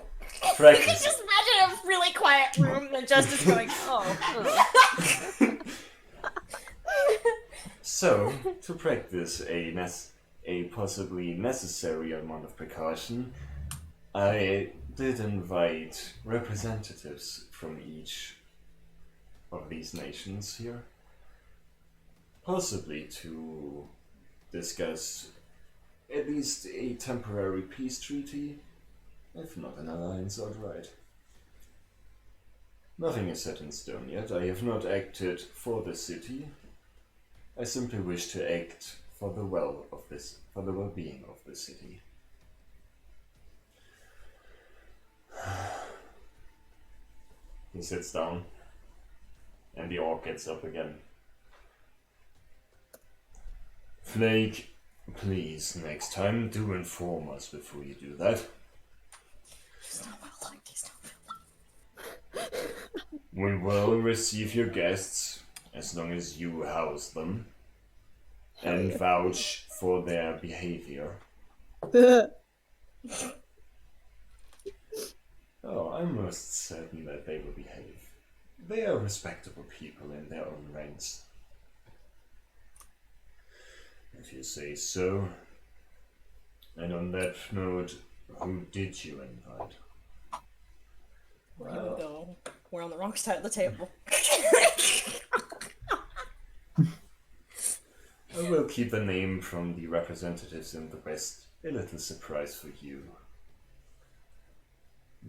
practice. Just imagine a really quiet room and Justice going, oh. So, to practice a possibly necessary amount of precaution, I did invite representatives from each of these nations here, possibly to discuss at least a temporary peace treaty, if not an alliance outright. Nothing is set in stone yet. I have not acted for the city. I simply wish to act for the well-being of the city. He sits down, and the orc gets up again. Flake, please, next time, do inform us before you do that. We will receive your guests, as long as you house them, and vouch for their behavior. Oh, I'm most certain that they will behave. They are respectable people in their own ranks. If you say so. And on that note, who did you invite? Here we go. We're on the wrong side of the table. I will keep the name from the representatives in the West a little surprise for you,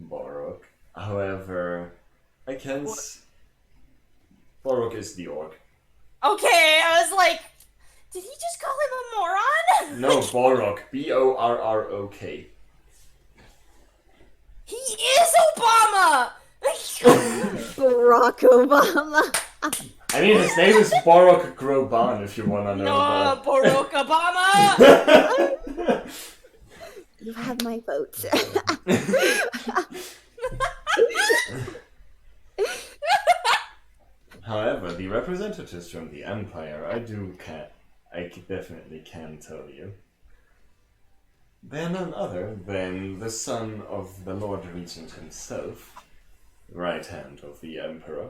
Borok. However, I can Borok is the orc. Okay, I was like, did he just call him a moron? No, Borok. B-O-R-R-O-K. He is Obama! Barack Obama. I mean, his name is Borok Groban, if you wanna know. No, Barack Obama! You have my vote. However, the representatives from the Empire, I definitely can tell you, they're none other than the son of the Lord Regent himself, right hand of the Emperor,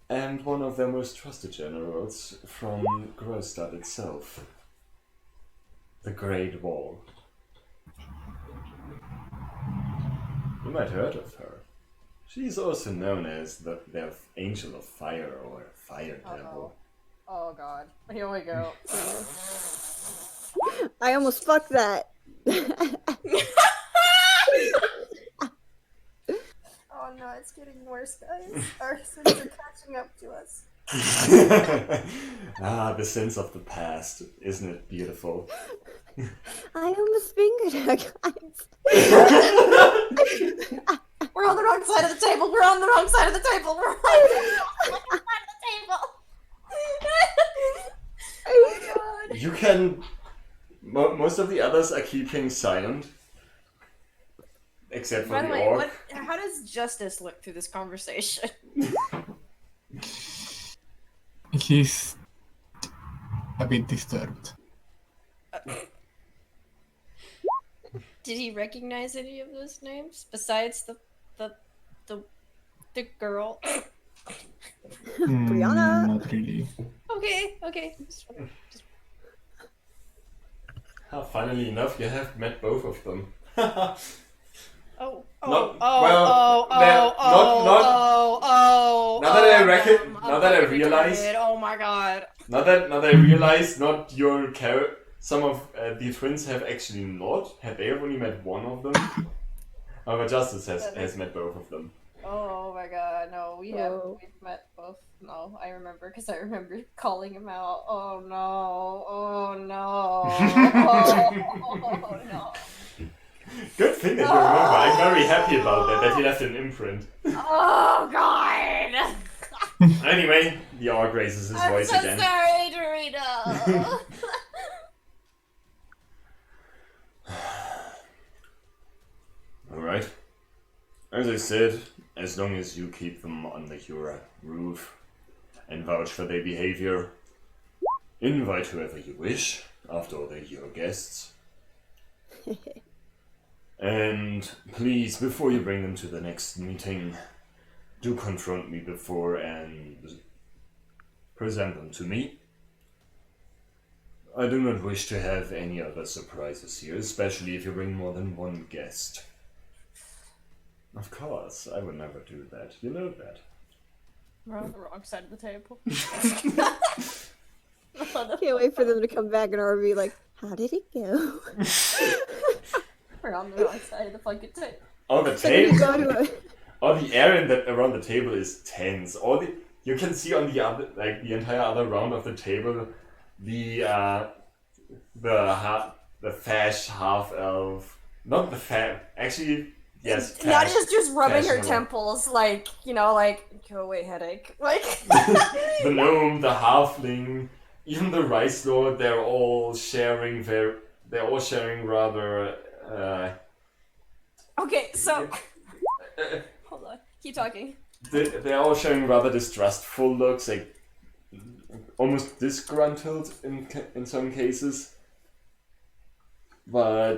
and one of their most trusted generals from Grostad itself, the Great Wall. You might have heard of her. She's also known as the Angel of Fire or Fire Devil. Oh god. Here we go. I almost fucked that. Oh no, it's getting worse, guys. Our sins are catching up to us. The sins of the past. Isn't it beautiful? I almost fingered her, guys. We're on the wrong side of the table. We're on the wrong side of the table. We're on the wrong side of the table. Oh my god. You can... most of the others are keeping silent. Except for By the the way, orc. how does Justice look through this conversation? He's a bit disturbed. Did he recognize any of those names besides the girl? Brianna. Not really. Okay. Funnily enough, you have met both of them. Oh. Now that I realize, Oh my god. now that I realize, not your character. Some of the twins have actually not. They have only met one of them. However, Justice has met both of them. Oh my god, no, we've met both. No, I remember, because I remember calling him out. Oh no, oh no, oh no. Good thing that you remember. I'm very happy about that he left an imprint. Oh god! Anyway, the orc raises his voice I'm so again. sorry, Dorito! Alright. As I said, as long as you keep them under your roof and vouch for their behavior, invite whoever you wish. After all, they're your guests. And please, before you bring them to the next meeting, do confront me before and present them to me. I do not wish to have any other surprises here, especially if you bring more than one guest. Of course, I would never do that. You know that. We're on the wrong side of the table. Can't wait for them to come back and RV like, how did it go? We're on the wrong side of the fucking table. Oh, the You table. go to a... Oh, the area around the table is tense. You can see on the other, like the entire other round of the table, the fash half elf, not the actually, yes. Not fash, just rubbing her fashionable. temples, like, go away, headache. Like, The gnome, the halfling, even the rice lord, they're all sharing rather. okay, so hold on, keep talking. They're all showing rather distrustful looks, like almost disgruntled in some cases. But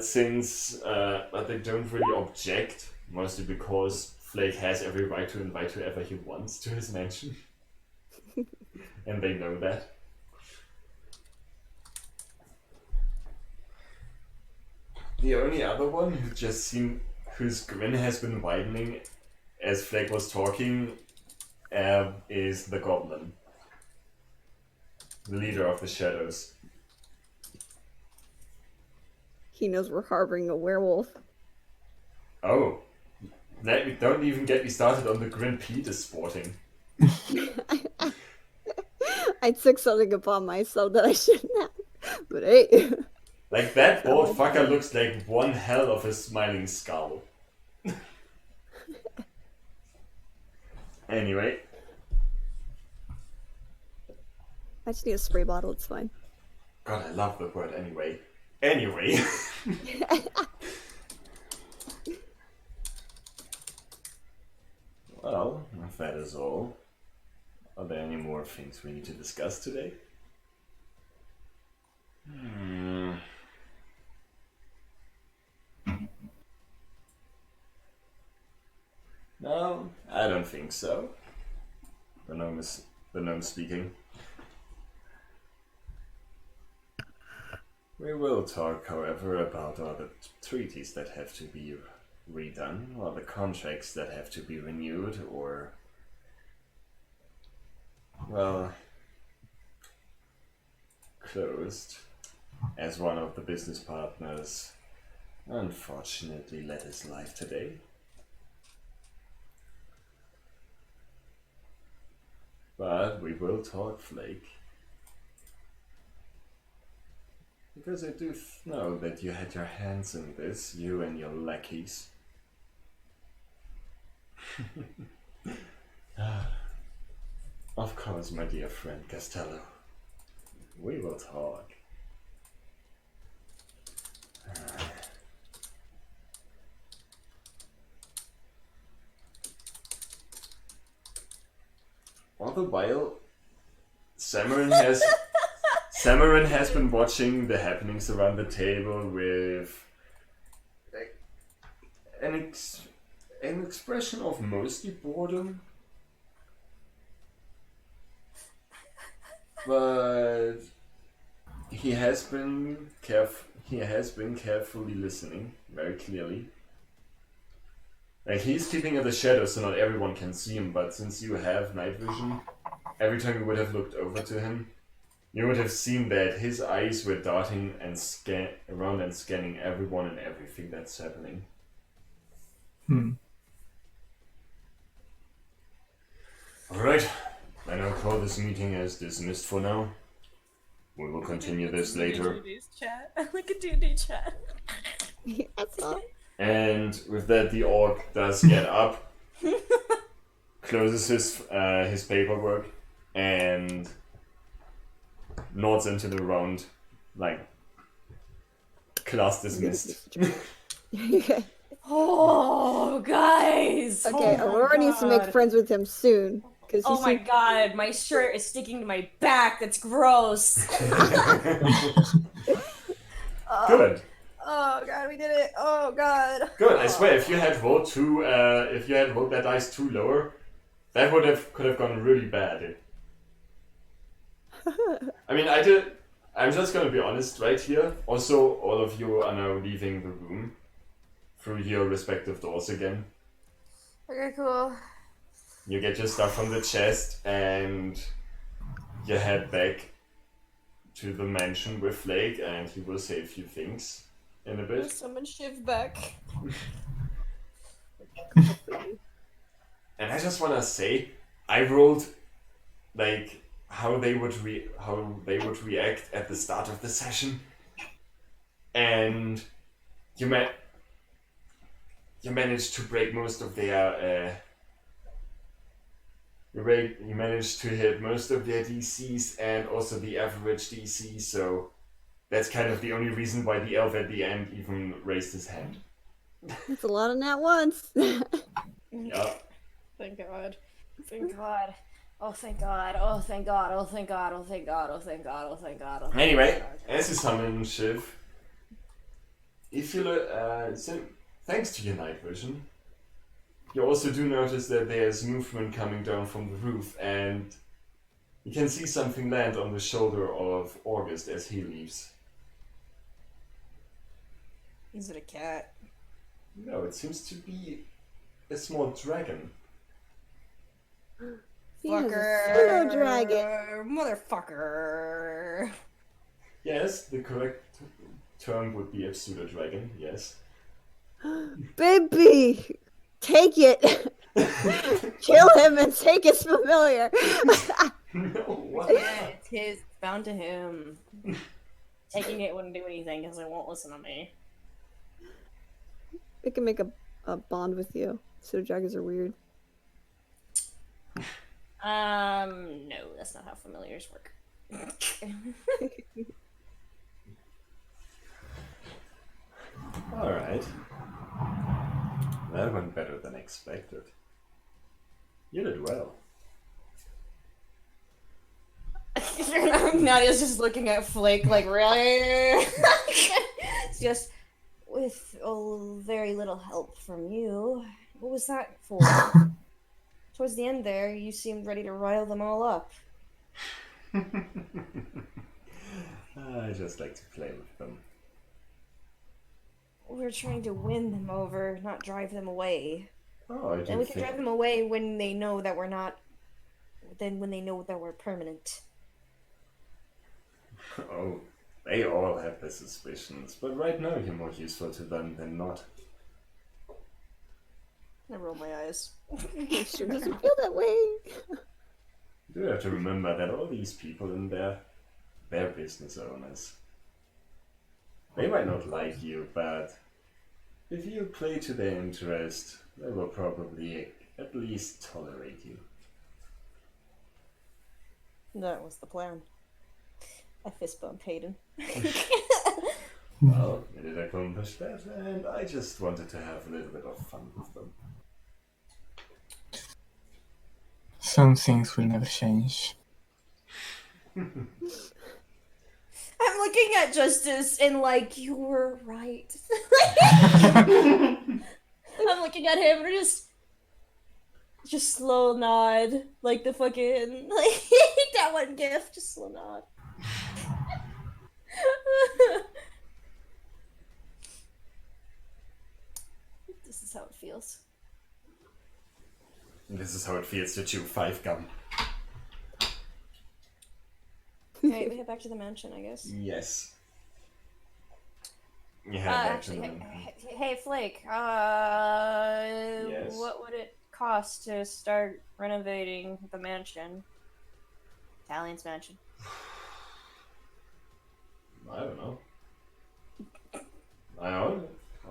but they don't really object, mostly because Flake has every right to invite whoever he wants to his mansion, and they know that. The only other one whose grin has been widening as Flake was talking, is the goblin, the leader of the shadows. He knows we're harboring a werewolf. Oh, don't even get me started on the grin Pete is sporting. I took something upon myself that I shouldn't have. But hey. Like that bald fucker looks like one hell of a smiling skull. Anyway. I just need a spray bottle, it's fine. God, I love the word anyway. Anyway. Well, if that is all, are there any more things we need to discuss today? No, I don't think so. The gnome speaking. We will talk, however, about all the treaties that have to be redone, or the contracts that have to be renewed, or, well, closed, as one of the business partners unfortunately led his life today. But we will talk, Flake. Because I do know that you had your hands in this, you and your lackeys. Of course, my dear friend Castello. We will talk. All the while, Samarin has been watching the happenings around the table with an expression of mostly boredom, but he has been carefully listening very clearly. Like, he's keeping in the shadows so not everyone can see him, but since you have night vision, every time you would have looked over to him, you would have seen that his eyes were darting and around and scanning everyone and everything that's happening. Alright, then I'll call this meeting as dismissed for now. We will continue this later. Chat. Like a D&D chat. That's all. And with that, the orc does get up, closes his paperwork, and nods into the round, like, class dismissed. Oh, guys! Okay, Oh my Aurora needs to make God. friends with him soon. Oh my god, my shirt is sticking to my back. That's gross. Good. Oh god, we did it. Oh god. Good. I swear, if you had rolled that dice too lower, that could have gone really bad. I mean, I'm just gonna be honest right here. Also, all of you are now leaving the room through your respective doors again. Okay, cool. You get your stuff from the chest and you head back to the mansion with Flake, and he will say a few things in a bit. Summon Shiv back. And I just wanna say, I rolled like how they would react at the start of the session, and you managed to break most of their. You managed to hit most of their DCs and also the average DC, so that's kind of the only reason why the elf at the end even raised his hand. That's a lot of nat ones. Yeah. Thank God. Thank God. Oh, thank God. Oh, thank God. Oh, thank God. Oh, thank God. Oh, thank God. Oh, thank God. Oh, thank Anyway, God. as you summon Shiv, if you look, thanks to your night vision, you also do notice that there's movement coming down from the roof, and you can see something land on the shoulder of August as he leaves. Is it a cat? No, it seems to be a small dragon. He has a Fucker. pseudo dragon. Motherfucker. Yes, the correct term would be a pseudo dragon, yes. Baby, take it. Kill him and take his familiar. No, what? Yeah, it's his. It's bound to him. Taking it wouldn't do anything because it won't listen to me. It can make a bond with you. Pseudo dragons are weird. No, that's not how familiars work. Alright. That went better than expected. You did well. Nadia's just looking at Flake like, really? It's just, with very little help from you. What was that for? Towards the end there, you seemed ready to rile them all up. I just like to play with them. We're trying to win them over, not drive them away. Oh, I do And we can think... drive them away when they know that we're not. Then when they know that we're permanent. Oh, they all have their suspicions, but right now you're more useful to them than not. I roll my eyes. It sure doesn't feel that way. You do have to remember that all these people in there, they're business owners. They might not like you, but if you play to their interest, they will probably at least tolerate you. That was the plan. I fist bump Hayden. Well, we did accomplish that, and I just wanted to have a little bit of fun with them. Some things will never change. I'm looking at Justice and like, you were right. I'm looking at him and just slow nod, like the fucking like that one gif, just slow nod. This is how it feels. This is how it feels to chew 5 gum. Alright, we head back to the mansion, I guess. Yes. You have Actually, hey Flake, Yes? what would it cost to start renovating the mansion? Italian's mansion. I don't know.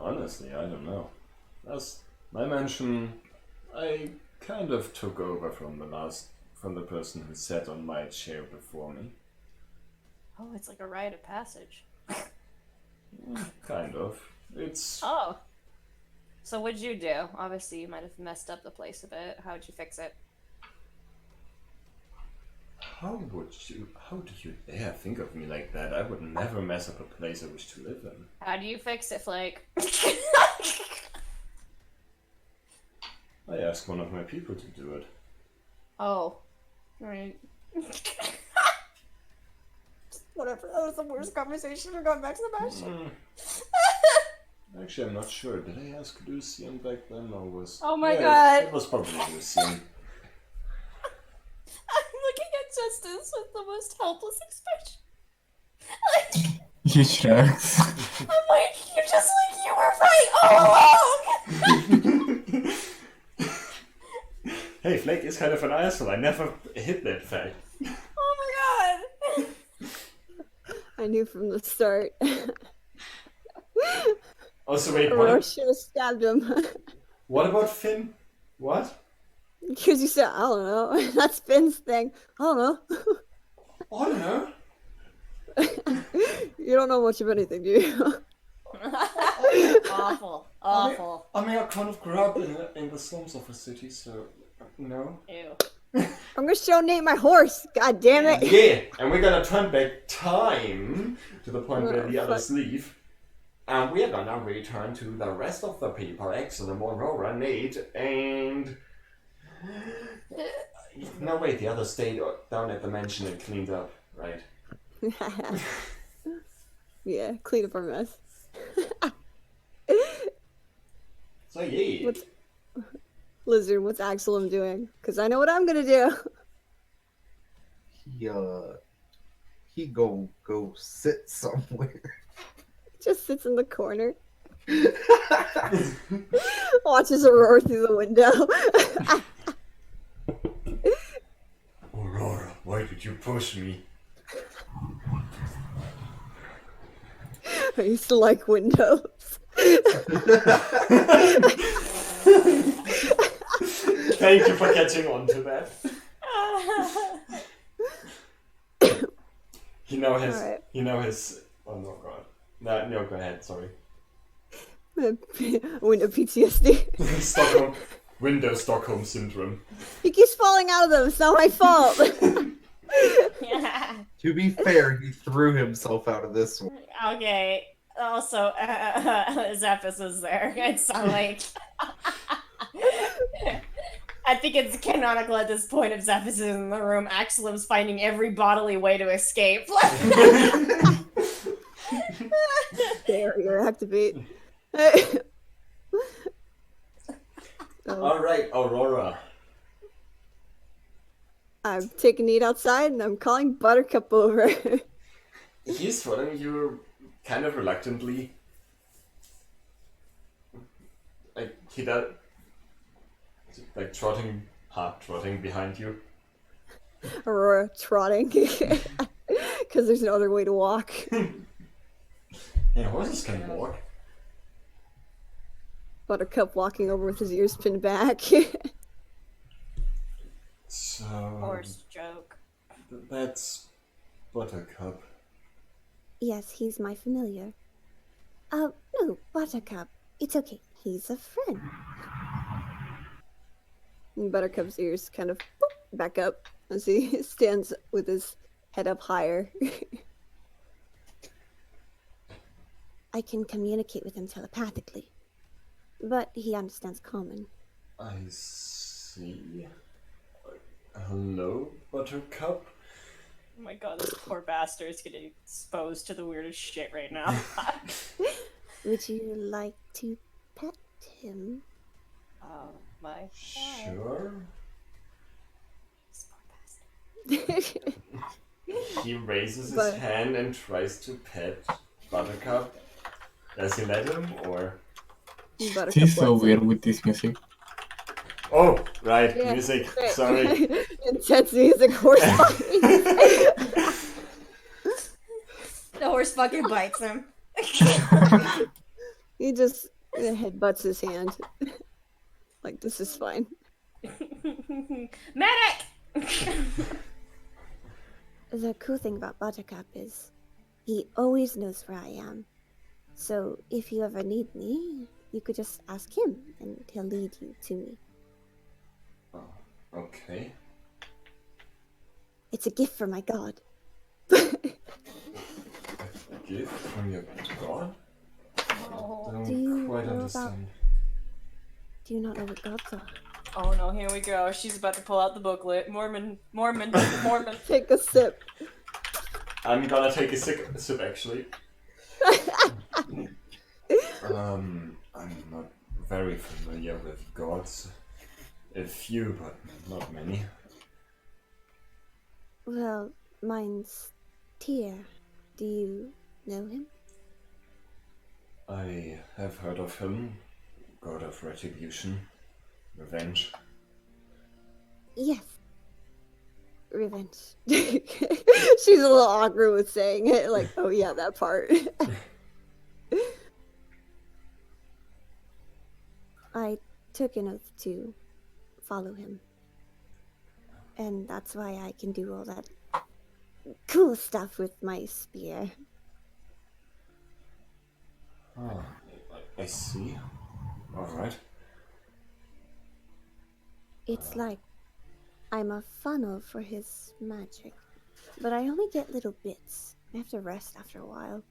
Honestly, I don't know. That's my mansion. I kind of took over from the person who sat on my chair before me. Oh, it's like a rite of passage. Kind of. It's Oh. So what'd you do? Obviously, you might have messed up the place a bit. How'd you fix it? how do you dare think of me like that? I would never mess up a place I wish to live in. How do you fix it, Flake? I asked one of my people to do it. Oh. Right. Whatever, that was the worst conversation. We're going back to the mansion. Actually, I'm not sure. Did I ask Lucian back then, or was... Oh my Yeah, God. It was probably Lucian. I'm looking at Justice with the most helpless expression. He shrugs. I'm like, you're just like, you were right all along! Hey, Flake is kind of an asshole. I never hit that fact. Oh my god! I knew from the start. Also, wait, Aurora should have stabbed him. what about Finn? What? Because you said, I don't know. That's Finn's thing. I don't know. I don't know. You don't know much of anything, do you? Awful. Awful. I mean, I kind of grew up in the slums of a city, so no. Ew. I'm gonna show Nate my horse. God damn it. Yeah, and we're gonna turn back time to the point where the others leave. And we are gonna return to the rest of the people, Excellent, Aurora, Nate, and... No, wait, the others stayed down at the mansion and cleaned up, right? Yeah, clean up our mess. So yeah. Lizard, what's Axelum doing? Because I know what I'm gonna do. He go sit somewhere. Just sits in the corner. Watches Aurora through the window. Aurora, why did you push me? I used to like windows. Thank you for catching on to that. He now has. Alright. Oh no, God. No, go ahead. Sorry. Window PTSD. Stockholm, Windows Stockholm syndrome. He keeps falling out of them. It's not my fault. To be fair, he threw himself out of this one. Okay. Also, Zephys is there. It's not like. I think it's canonical at this point if Zephys is in the room. Axelum's finding every bodily way to escape. Barrier activate. Alright, Aurora. I'm taking Nate outside and I'm calling Buttercup over. He's following you kind of reluctantly. Like, he does. Like, half trotting behind you. Aurora trotting. Because there's no other way to walk. Yeah, horses can walk. Buttercup walking over with his ears pinned back. So. Horse joke. That's Buttercup. Yes, he's my familiar. No, Buttercup. It's okay. He's a friend. And Buttercup's ears kind of back up as he stands with his head up higher. I can communicate with him telepathically, but he understands common. I see. Hello, Buttercup? Oh my god, this poor bastard is getting exposed to the weirdest shit right now. Would you like to pet him? Oh my god. Sure. This poor bastard. He raises his But- hand and tries to pet Buttercup. Does he let him, or? Buttercup This is so lets him. weird with this music. Oh, right, Yeah, music. Right. Sorry. Intense music, horse fighting. The horse fucking bites him. He just headbutts his hand. Like, this is fine. Medic! The cool thing about Buttercup is he always knows where I am. So if you ever need me, you could just ask him and he'll lead you to me. Oh, okay. It's a gift from my god. A gift from your god? Oh. Do you Don't quite know about- understand. Do you not know what gods are? Oh no, here we go. She's about to pull out the booklet. Mormon. Take a sip. I'm gonna take a sip actually. I'm not very familiar with gods. A few, but not many. Well, mine's Tyr. Do you know him? I have heard of him. God of retribution. Revenge. Yes. Revenge. She's a little awkward with saying it, like, oh yeah, that part. I took an oath to follow him. And that's why I can do all that cool stuff with my spear. Oh, I see. Alright. It's like I'm a funnel for his magic. But I only get little bits. I have to rest after a while.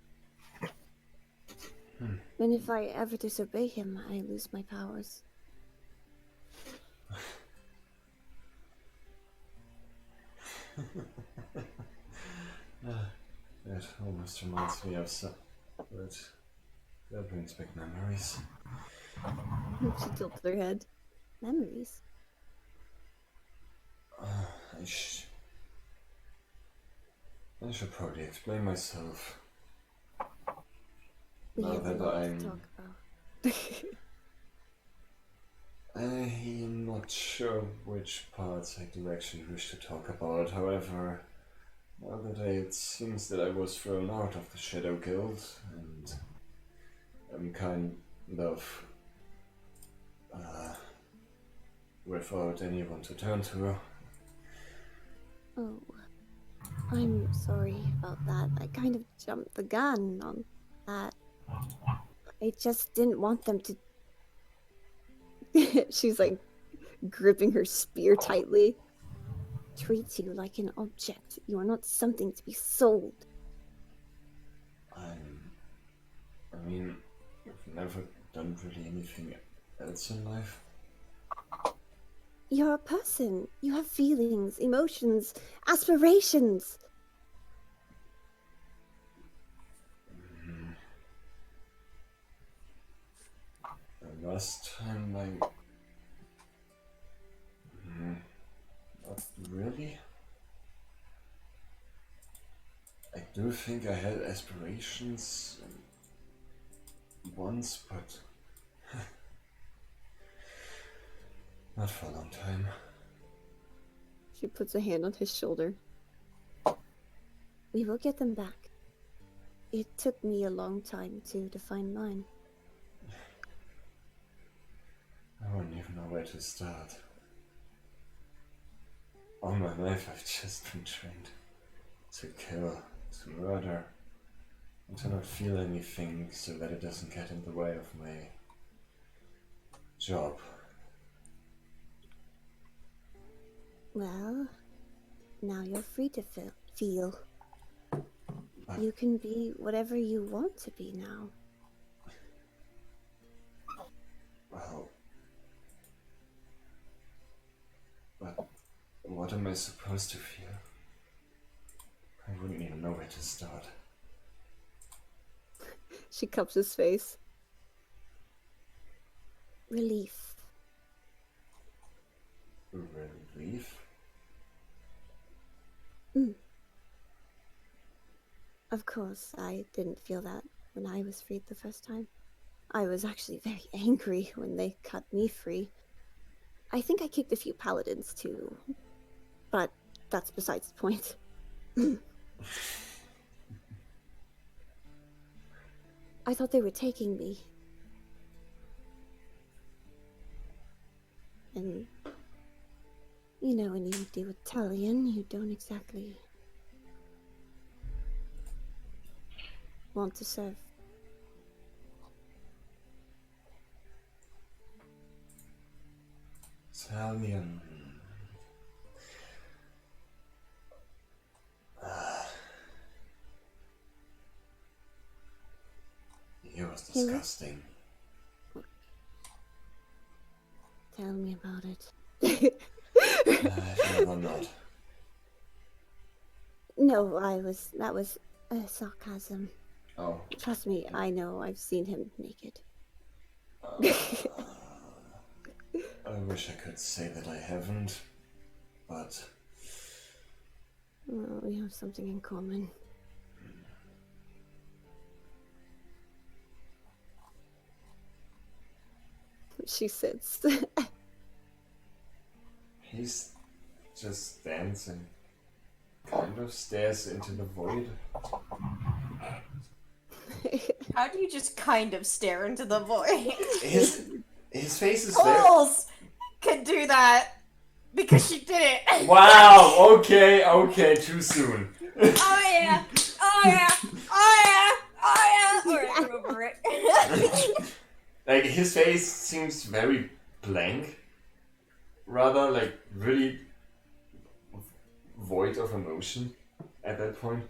And if I ever disobey him, I lose my powers. That almost reminds me of some... But that brings back memories. She tilts her head. Memories. I should probably explain myself. We Now have a that lot I'm- to talk about. I'm not sure which parts I do actually wish to talk about. However, the other day it seems that I was thrown out of the Shadow Guild, and I'm kind of without anyone to turn to. Oh, I'm sorry about that. I kind of jumped the gun on that. I just didn't want them to. She's like gripping her spear tightly. Treats you like an object. You are not something to be sold. I mean, I've never done really anything else in life. You're a person. You have feelings, emotions, aspirations. The last time not really. I do think I had aspirations once, but not for a long time. She puts a hand on his shoulder. We will get them back. It took me a long time to find mine. I wouldn't even know where to start. All my life I've just been trained to kill, to murder, and to not feel anything so that it doesn't get in the way of my job. Well, now you're free to feel. You can be whatever you want to be now. Well, but what am I supposed to feel? I wouldn't even know where to start. She cups his face. Relief. Relief? Of course, I didn't feel that when I was freed the first time. I was actually very angry when they cut me free. I think I kicked a few paladins too, but that's besides the point. I thought they were taking me. And, you know, when you deal with Talion, you don't exactly want to serve. Italian. It was disgusting. Tell me about it. I'd rather not. No, that was sarcasm. Oh. Trust me, I know, I've seen him naked. I wish I could say that I haven't, but... Well, we have something in common. She sits. He's just dancing. Kind of stares into the void. How do you just kind of stare into the void? His face is there. Holes could do that because she did it. Wow, okay, too soon. Oh yeah, oh yeah, oh yeah, oh yeah. Alright, I'm over it. Like, his face seems very blank. Rather, like, really void of emotion at that point.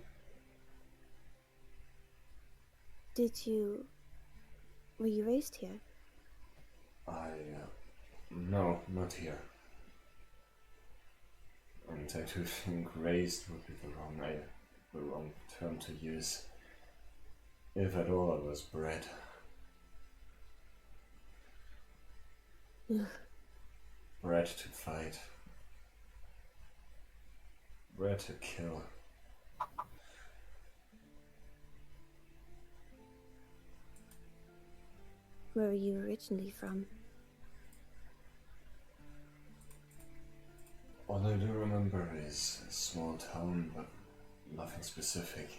Were you raised here? No, not here. And I do think raised would be the wrong term to use. If at all, I was bred. Bred to fight. Bred to kill. Where are you originally from? All I do remember is a small town, but nothing specific.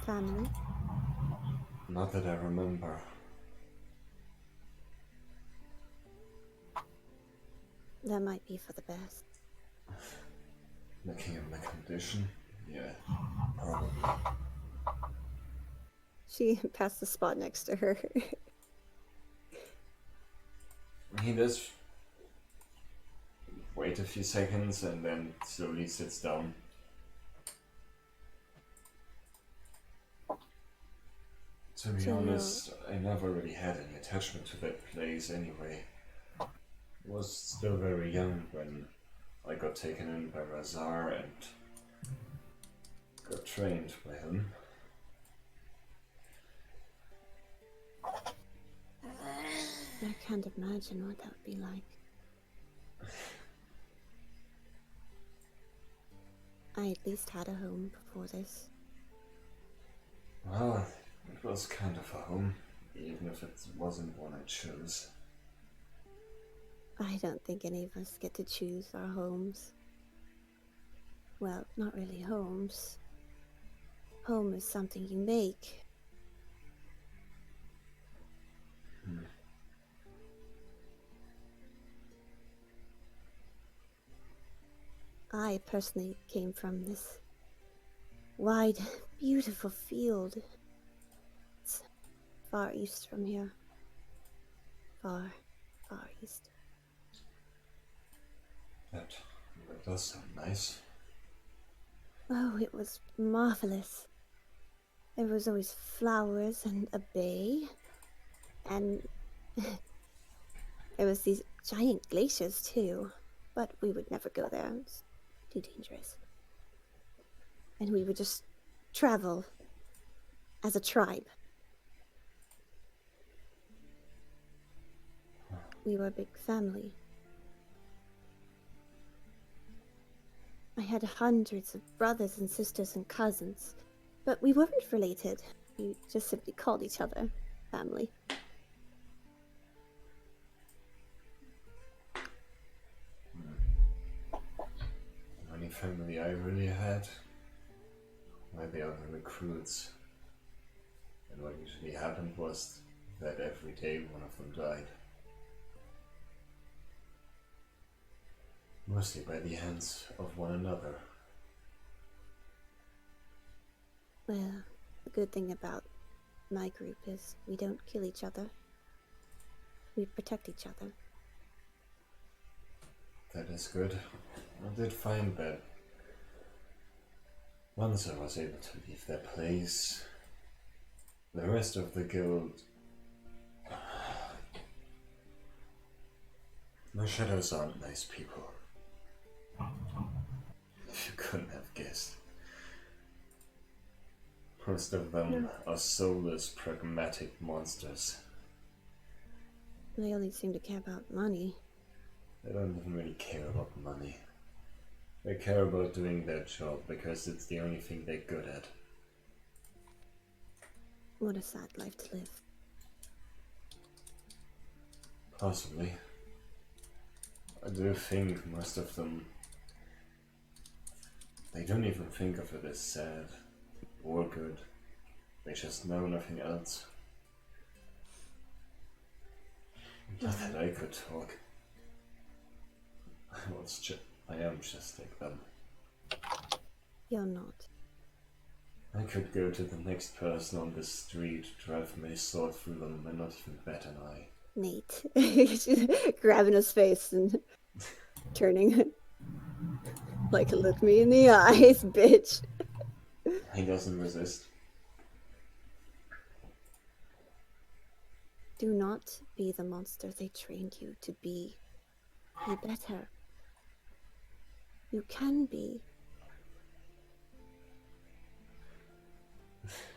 Family? Not that I remember. That might be for the best. Looking at my condition, yeah, probably. She passed the spot next to her. He does wait a few seconds and then slowly sits down. To be So honest, I never really had any attachment to that place anyway. I was still very young when I got taken in by Razar and got trained by him. I can't imagine what that would be like. I at least had a home before this. Well, it was kind of a home, even if it wasn't one I chose. I don't think any of us get to choose our homes. Well, not really homes. Home is something you make. I personally came from this wide, beautiful field. It's far east from here. Far, far east. That does sound nice. Oh, it was marvelous. There was always flowers and a bay. And there was these giant glaciers too. But we would never go there. It's too dangerous. And we would just travel as a tribe. We were a big family. I had hundreds of brothers and sisters and cousins, but we weren't related. We just simply called each other family. The only family I really had were the other recruits. And what usually happened was that every day one of them died. Mostly by the hands of one another. Well, the good thing about my group is we don't kill each other. We protect each other. That is good. I did find that once I was able to leave that place, the rest of the guild... The Shadows aren't nice people. You couldn't have guessed. Most of them are soulless, pragmatic monsters. They only seem to care about money. They don't even really care about money. They care about doing their job because it's the only thing they're good at. What a sad life to live. Possibly. I do think most of them... They don't even think of it as sad or good. They just know nothing else. Not that I could talk. I am just like them. You're not. I could go to the next person on the street, drive my sword through them, and not even bat an eye. Nate. She's grabbing his face and turning. Like, look me in the eyes, bitch. He doesn't resist. Do not be the monster they trained you to be. Be better. You can be.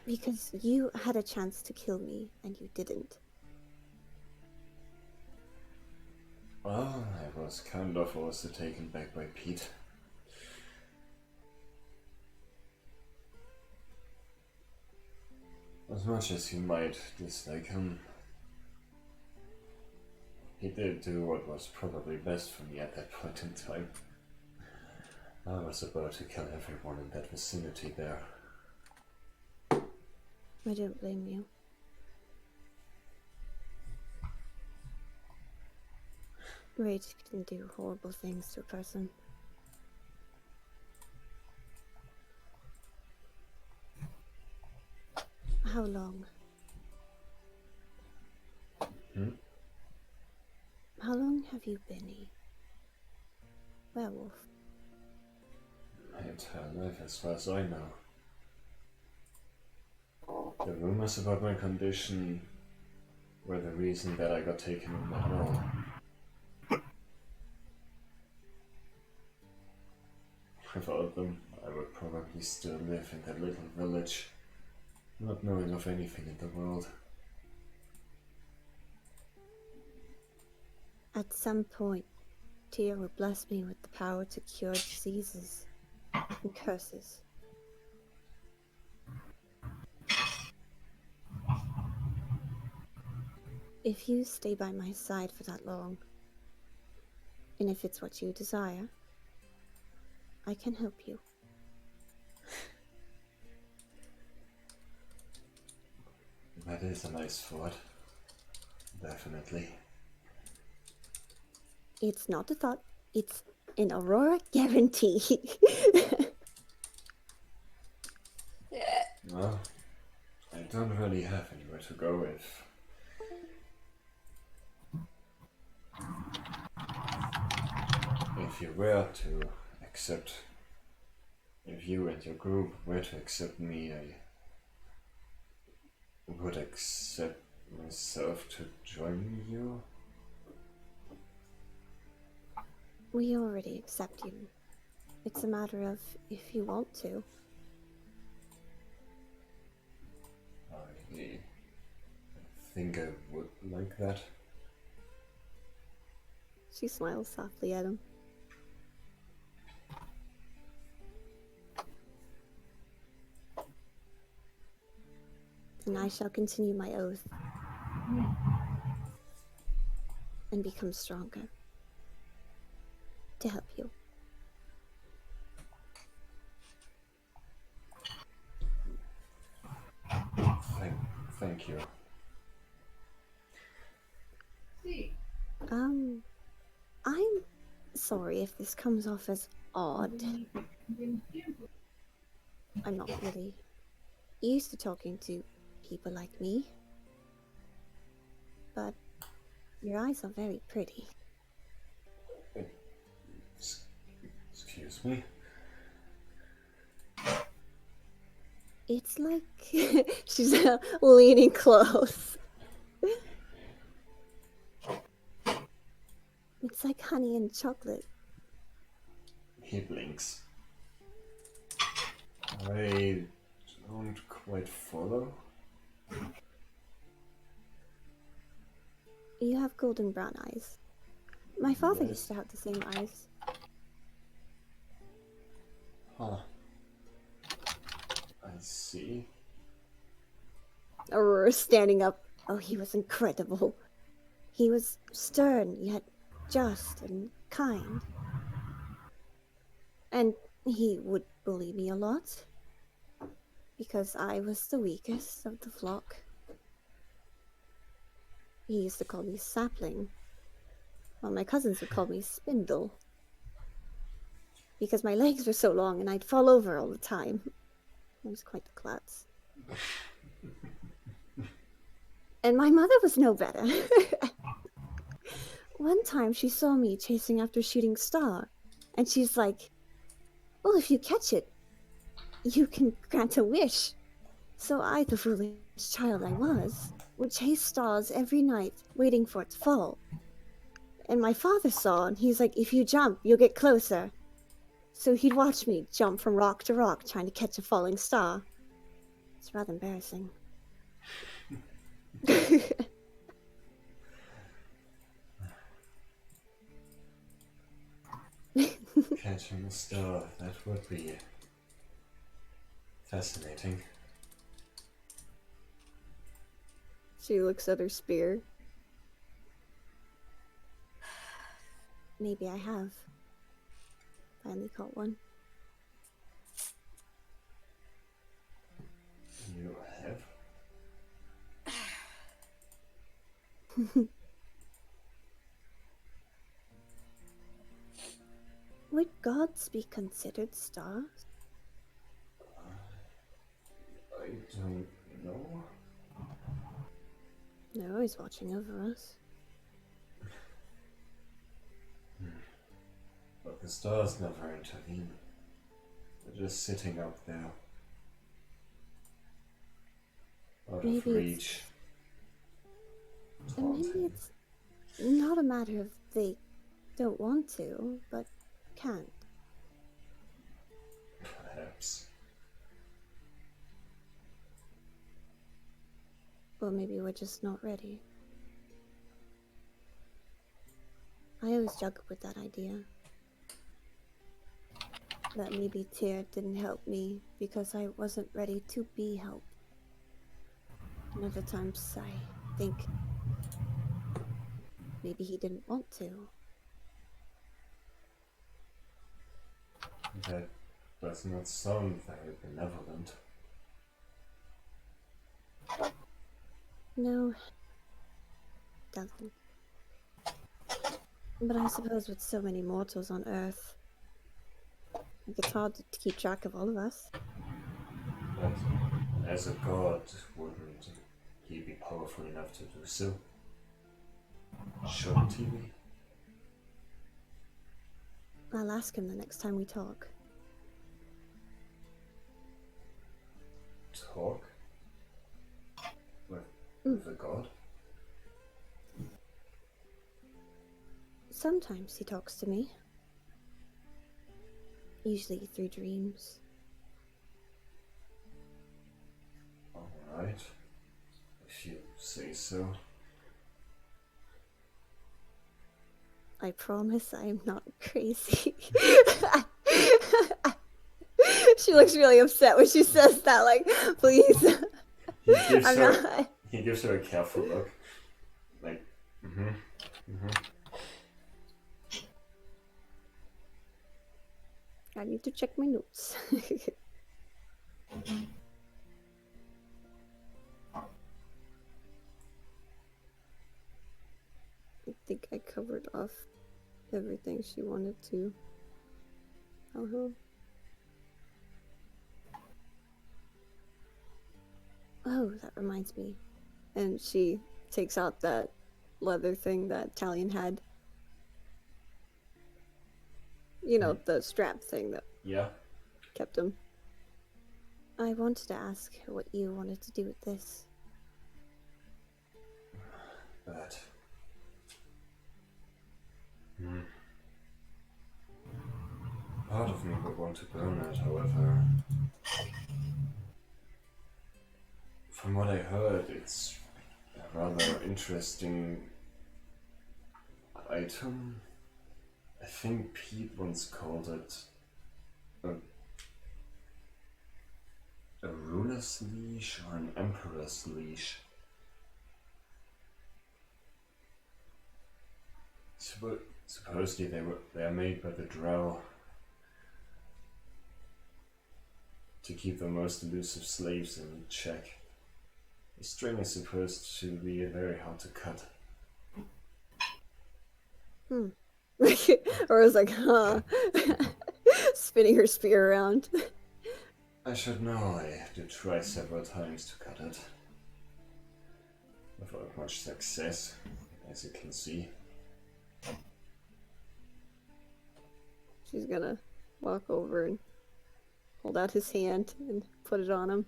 Because you had a chance to kill me, and you didn't. Well, I was kind of also taken back by Pete. As much as you might dislike him, he did do what was probably best for me at that point in time. I was about to kill everyone in that vicinity there. I don't blame you. Rage can do horrible things to a person. How long? Hmm? How long have you been a werewolf? My entire life, as far as I know. The rumors about my condition were the reason that I got taken in that role. Without them, I would probably still live in that little village, not knowing of anything in the world. At some point, Tyr will bless me with the power to cure diseases and curses. If you stay by my side for that long, and if it's what you desire, I can help you. That is a nice thought. Definitely. It's not a thought, it's an Aurora guarantee. Well, I don't really have anywhere to go if you were to accept, if you and your group were to accept me, I would accept myself to join you. We already accept you. It's a matter of if you want to. I think I would like that. She smiles softly at him. And I shall continue my oath and become stronger to help you. Thank you. I'm sorry if this comes off as odd. I'm not really used to talking to people like me. But your eyes are very pretty. Excuse me? It's like she's leaning close. It's like honey and chocolate. He blinks. I don't quite follow. You have golden brown eyes. My father Yes. used to have the same eyes. Huh. I see. Aurora standing up. Oh, he was incredible. He was stern, yet just and kind. And he would bully me a lot. Because I was the weakest of the flock. He used to call me Sapling, while my cousins would call me Spindle. Because my legs were so long and I'd fall over all the time. I was quite the klutz. And my mother was no better. One time she saw me chasing after a shooting star, and she's like, well, if you catch it, you can grant a wish. So I, the foolish child I was, would chase stars every night, waiting for it to fall. And my father saw, and he's like, if you jump, you'll get closer. So he'd watch me jump from rock to rock, trying to catch a falling star. It's rather embarrassing. Catching a star, that would be fascinating. She looks at her spear. Maybe I have. Finally caught one. You have? Would gods be considered stars? I don't No? They're always watching over us. But the stars never intervene. They're just sitting up there. Out Maybe of reach. And maybe Taunting. it's not a matter of they don't want to, but can't. Perhaps. Or maybe we're just not ready. I always juggle with that idea. That maybe Tyr didn't help me because I wasn't ready to be helped. And other times I think maybe he didn't want to. That does not sound very benevolent. No, doesn't. But I suppose with so many mortals on Earth, it's hard to keep track of all of us. But as a god, wouldn't he be powerful enough to do so? Shouldn't he be? I'll ask him the next time we talk. Talk? With a god? Sometimes he talks to me. Usually through dreams. Alright. If you say so. I promise I am not crazy. She looks really upset when she says that, like, please. I'm not. He gives her a careful look. Like, I need to check my notes. I think I covered off everything she wanted to. Oh, that reminds me. And she takes out that leather thing that Talion had. You know, the strap thing that yeah. kept him. I wanted to ask what you wanted to do with this. But part of me would want to burn it, however. From what I heard, it's a rather interesting item. I think Pete once called it a ruler's leash or an emperor's leash. Supposedly they are made by the Drow to keep the most elusive slaves in check. The string is supposed to be very hard to cut. Or was like, huh. Spinning her spear around. I should know. I did try several times to cut it. Without much success, as you can see. She's gonna walk over and hold out his hand and put it on him.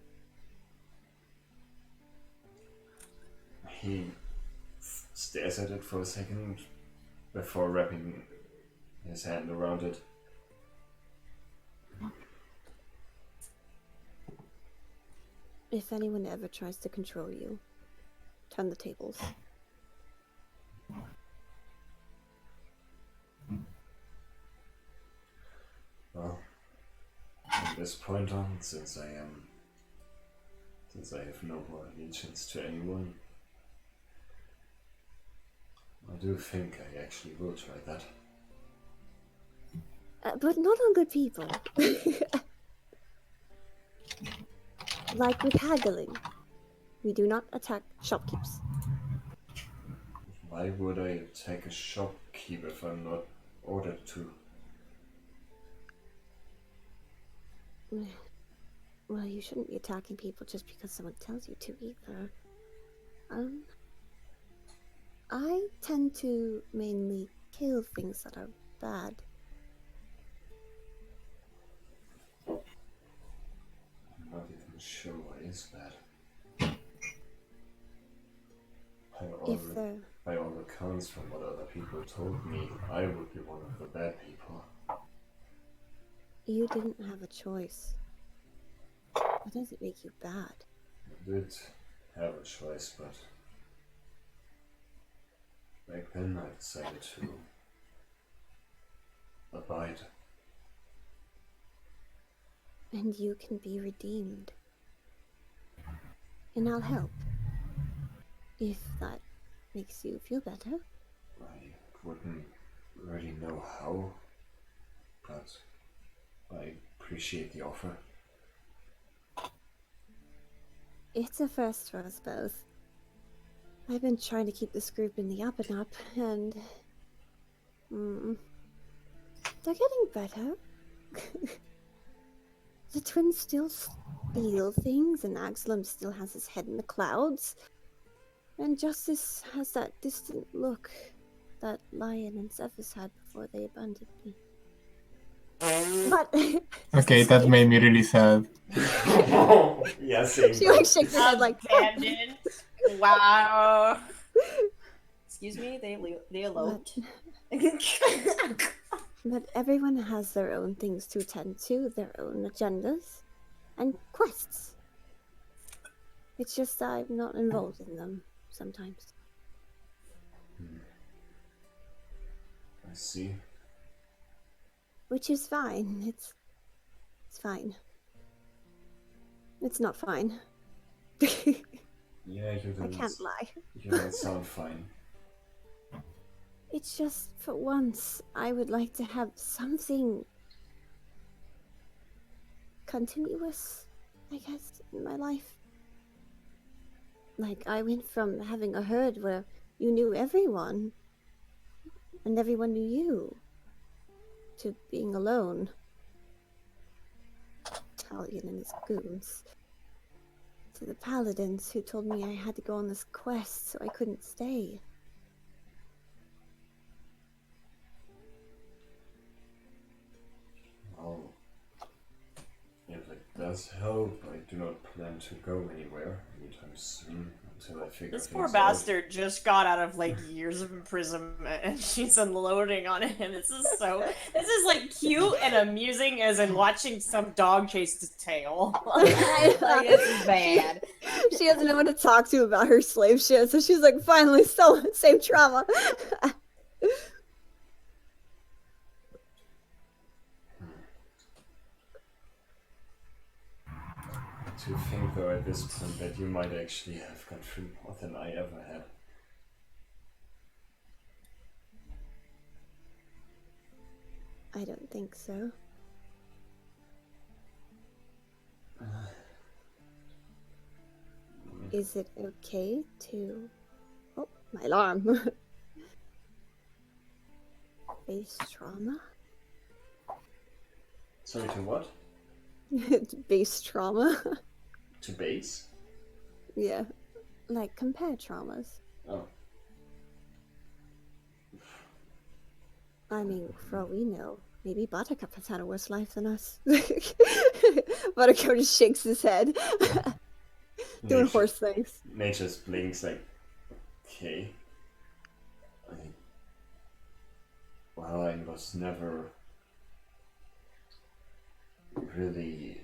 He stares at it for a second before wrapping his hand around it. If anyone ever tries to control you, turn the tables. Well, from this point on, since I have no more allegiance to anyone, I do think I actually will try that. But not on good people. Like with haggling. We do not attack shopkeepers. Why would I attack a shopkeep if I'm not ordered to? Well, you shouldn't be attacking people just because someone tells you to either. I tend to mainly kill things that are bad. I'm not even sure what is bad. If they're By all accounts from what other people told me, I would be one of the bad people. You didn't have a choice. That doesn't make you bad. I did have a choice, but back then I decided to abide. And you can be redeemed. And I'll help. If that makes you feel better. I wouldn't really know how, but I appreciate the offer. It's a first for us both. I've been trying to keep this group in the up and up, and they're getting better. The twins still steal things, and Axelum still has his head in the clouds. And Justice has that distant look that Lion and Zephyrus had before they abandoned me. But Okay, that made me really sad. Yeah, same. she like shakes her head like Abandoned. Wow. Excuse me, they eloped. But everyone has their own things to attend to, their own agendas and quests. It's just I'm not involved in them sometimes. I see. Which is fine. It's fine. It's not fine. Yeah, you I don't. can't lie. You don't sound fine. It's just for once I would like to have something continuous, I guess, in my life. Like, I went from having a herd where you knew everyone and everyone knew you to being alone. Talion and his goons. To the paladins who told me I had to go on this quest so I couldn't stay. Well, if it does help, I do not plan to go anywhere anytime soon until I figure This things poor out. bastard just got out of like years of imprisonment and she's unloading on him. This is like cute and amusing as in watching some dog chase his tail. Like, it's bad. She doesn't know what to talk to about her slave shit, so she's like, finally, same trauma. To think though at this point that you might actually have gone through more than I ever had. I don't think so. Is it okay to... Oh, my alarm. Base trauma? Sorry, to what? Base trauma? To base? Yeah. Like, compare traumas. Oh. I mean, for all we know, maybe Buttercup has had a worse life than us. Buttercup just shakes his head. Doing horse things. Nate just blinks like, okay. I was never really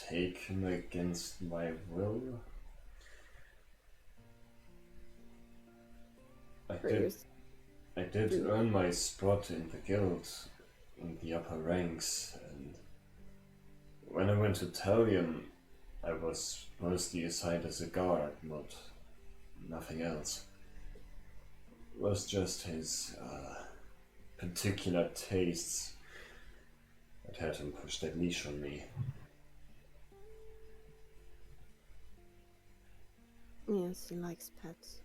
taken against my will. I did earn my spot in the guild in the upper ranks, and when I went to Talion, I was mostly assigned as a guard, nothing else. It was just his particular tastes that had him push that leash on me. Yes, he likes pets.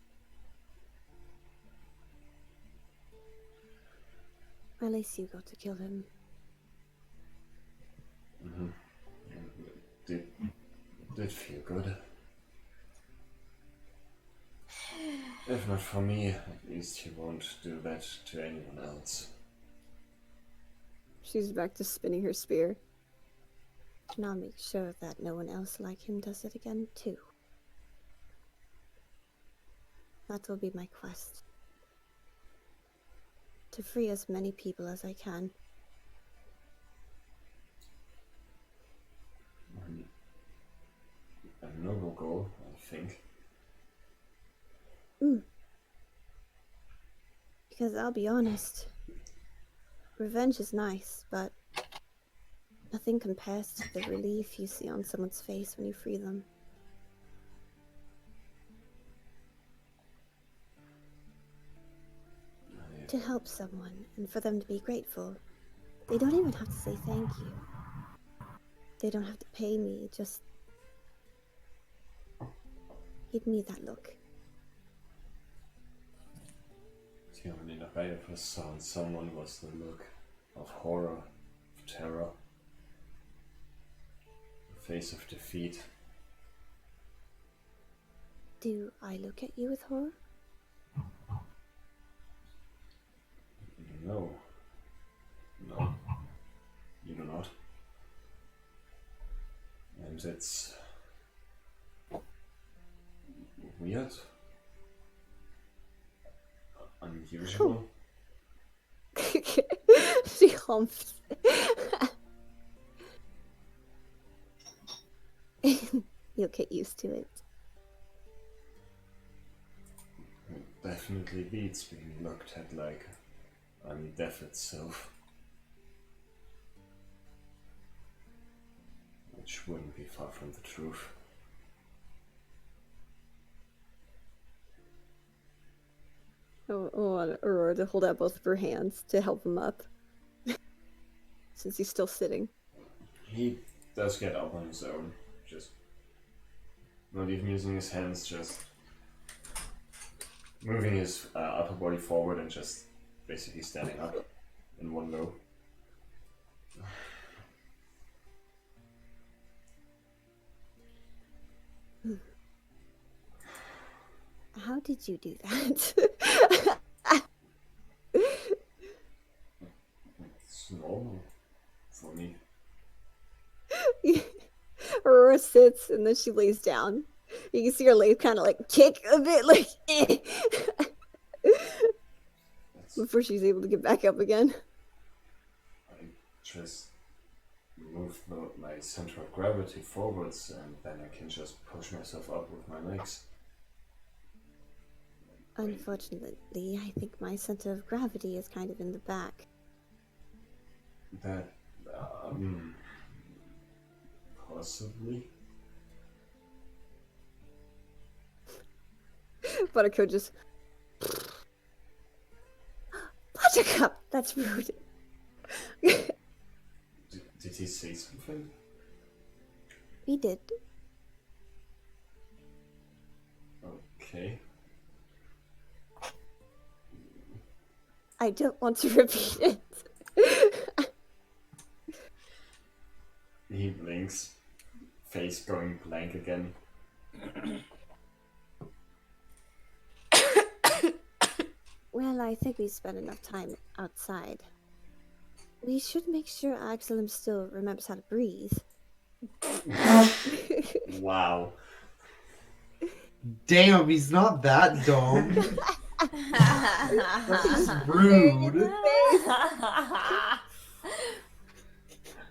At least you got to kill him. did feel good. If not for me, at least he won't do that to anyone else. She's back to spinning her spear. And I'll make sure that no one else like him does it again, too. That will be my quest. To free as many people as I can. A noble goal, I think. Because I'll be honest, revenge is nice, but nothing compares to the relief you see on someone's face when you free them. To help someone and for them to be grateful, they don't even have to say thank you. They don't have to pay me, just give me that look. The only look I ever saw in someone was the look of horror, of terror, the face of defeat. Do I look at you with horror? No. No. You do not. And it's weird. Unusual. She humps. You'll get used to it. It definitely beats being looked at like I'm death itself. Which wouldn't be far from the truth. I want Aurora to hold out both of her hands to help him up. Since he's still sitting. He does get up on his own, just not even using his hands, just moving his upper body forward and just basically standing up in one go. How did you do that? It's normal for me. Aurora sits and then she lays down. You can see her leg kind of like kick a bit, like before she's able to get back up again. I just move my center of gravity forwards and then I can just push myself up with my legs. Unfortunately, I think my center of gravity is kind of in the back. That, possibly. Buttercup just... Buttercup! That's rude. Did he say something? He did. Okay. I don't want to repeat it. He blinks, face going blank again. Well, I think we spent enough time outside. We should make sure Absalom still remembers how to breathe. Wow. Damn, he's not that dumb. That's rude.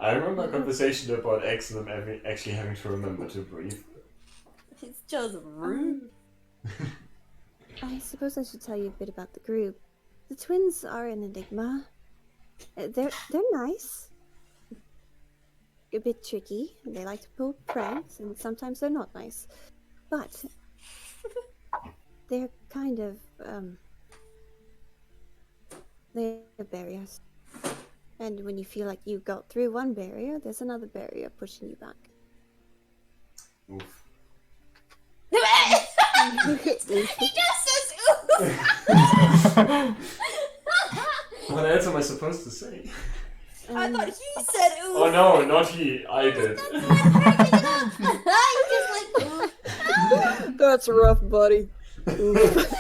I remember a conversation about Exelum actually having to remember to breathe. It's just rude. I suppose I should tell you a bit about the group. The twins are an enigma. They're nice. A bit tricky, and they like to pull pranks, and sometimes they're not nice. But they're kind of they're barriers. And when you feel like you got through one barrier, there's another barrier pushing you back. Oof. He just says oof. What else am I supposed to say? I thought he said oof. Oh no, not he. I did. He just That's rough, buddy. Oof.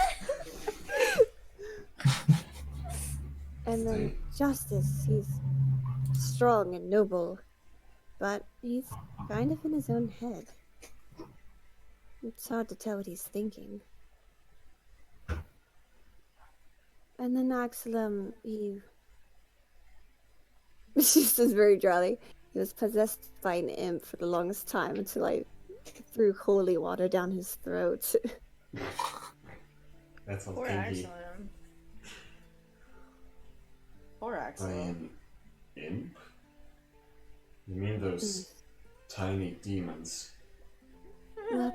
And then Justice, he's strong and noble, but he's kind of in his own head. It's hard to tell what he's thinking. And then Axelum, he... She says very dryly, he was possessed by an imp for the longest time until I threw holy water down his throat. That's all Poor kinky. Axelon. Poor By Axelon. an imp? You mean those tiny demons? Well,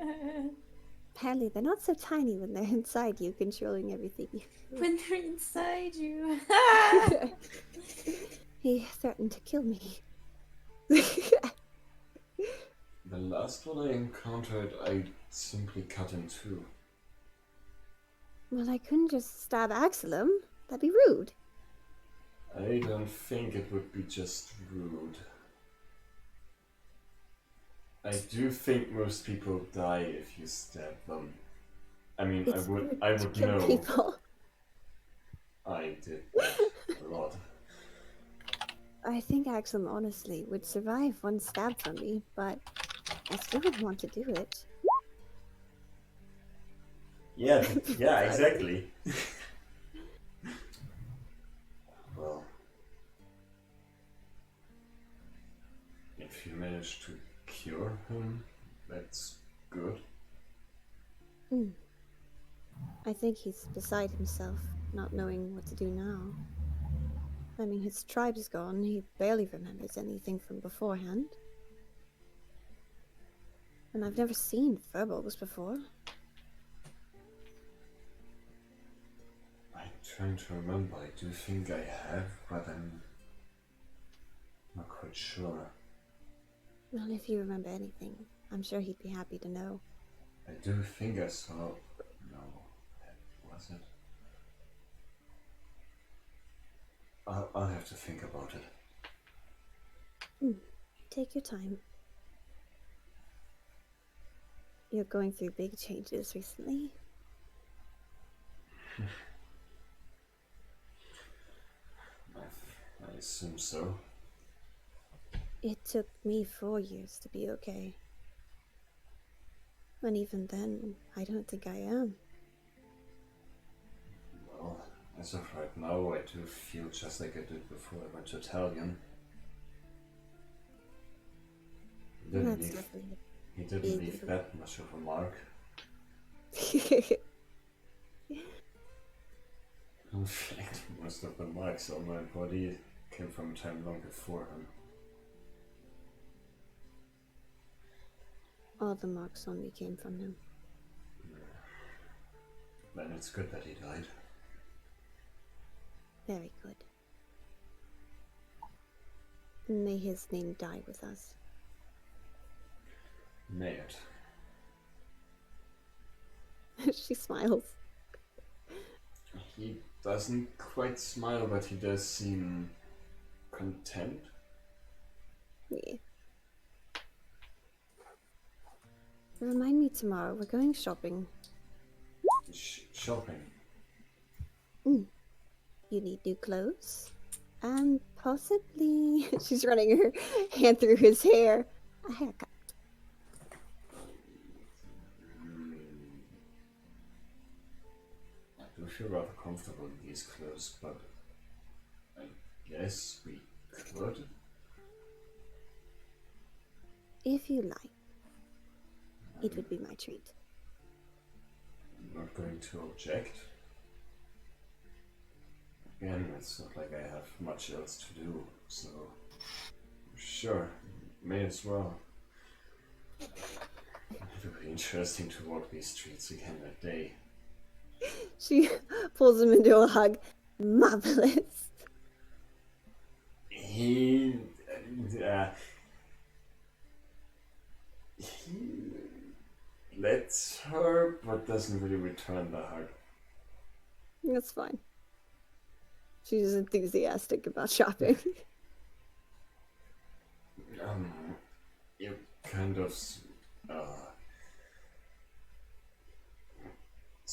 apparently they're not so tiny when they're inside you, controlling everything you do. When they're inside you. He threatened to kill me. The last one I encountered, I simply cut in two. Well, I couldn't just stab Axelum. That'd be rude. I don't think it would be just rude. I do think most people die if you stab them. I mean, It's rude I to would kill know. people. I did that a lot. I think Axelum honestly would survive one stab from me, but I still would want to do it. Yeah, yeah, exactly. Well, if you manage to cure him, that's good. I think he's beside himself, not knowing what to do now. I mean, his tribe's gone. He barely remembers anything from beforehand. And I've never seen furballs before. I'm trying to remember. I do think I have, but I'm not quite sure. Well, if you remember anything, I'm sure he'd be happy to know. I do think I saw. No, that was it. I'll have to think about it. Take your time. You're going through big changes recently. I assume so. It took me 4 years to be okay. And even then, I don't think I am. Well, as of right now, I do feel just like I did before I went to Italian. He didn't That's leave, lovely. he didn't leave that much of a mark. In fact, most of the marks on my body came from a time long before him. All the marks on me came from him. Then it's good that he died. Very good. May his name die with us. May it. She smiles. He doesn't quite smile, but he does seem content. Yeah. Remind me tomorrow, we're going shopping. Shopping. You need new clothes. And possibly... She's running her hand through his hair. A haircut. I do feel rather comfortable in these clothes, but I guess we could. If you like. It would be my treat. I'm not going to object. Again, it's not like I have much else to do, so sure, may as well. It would be interesting to walk these streets again that day. She pulls him into a hug. Marvelous. He lets her, but doesn't really return the hug. That's fine. She's enthusiastic about shopping. You kind of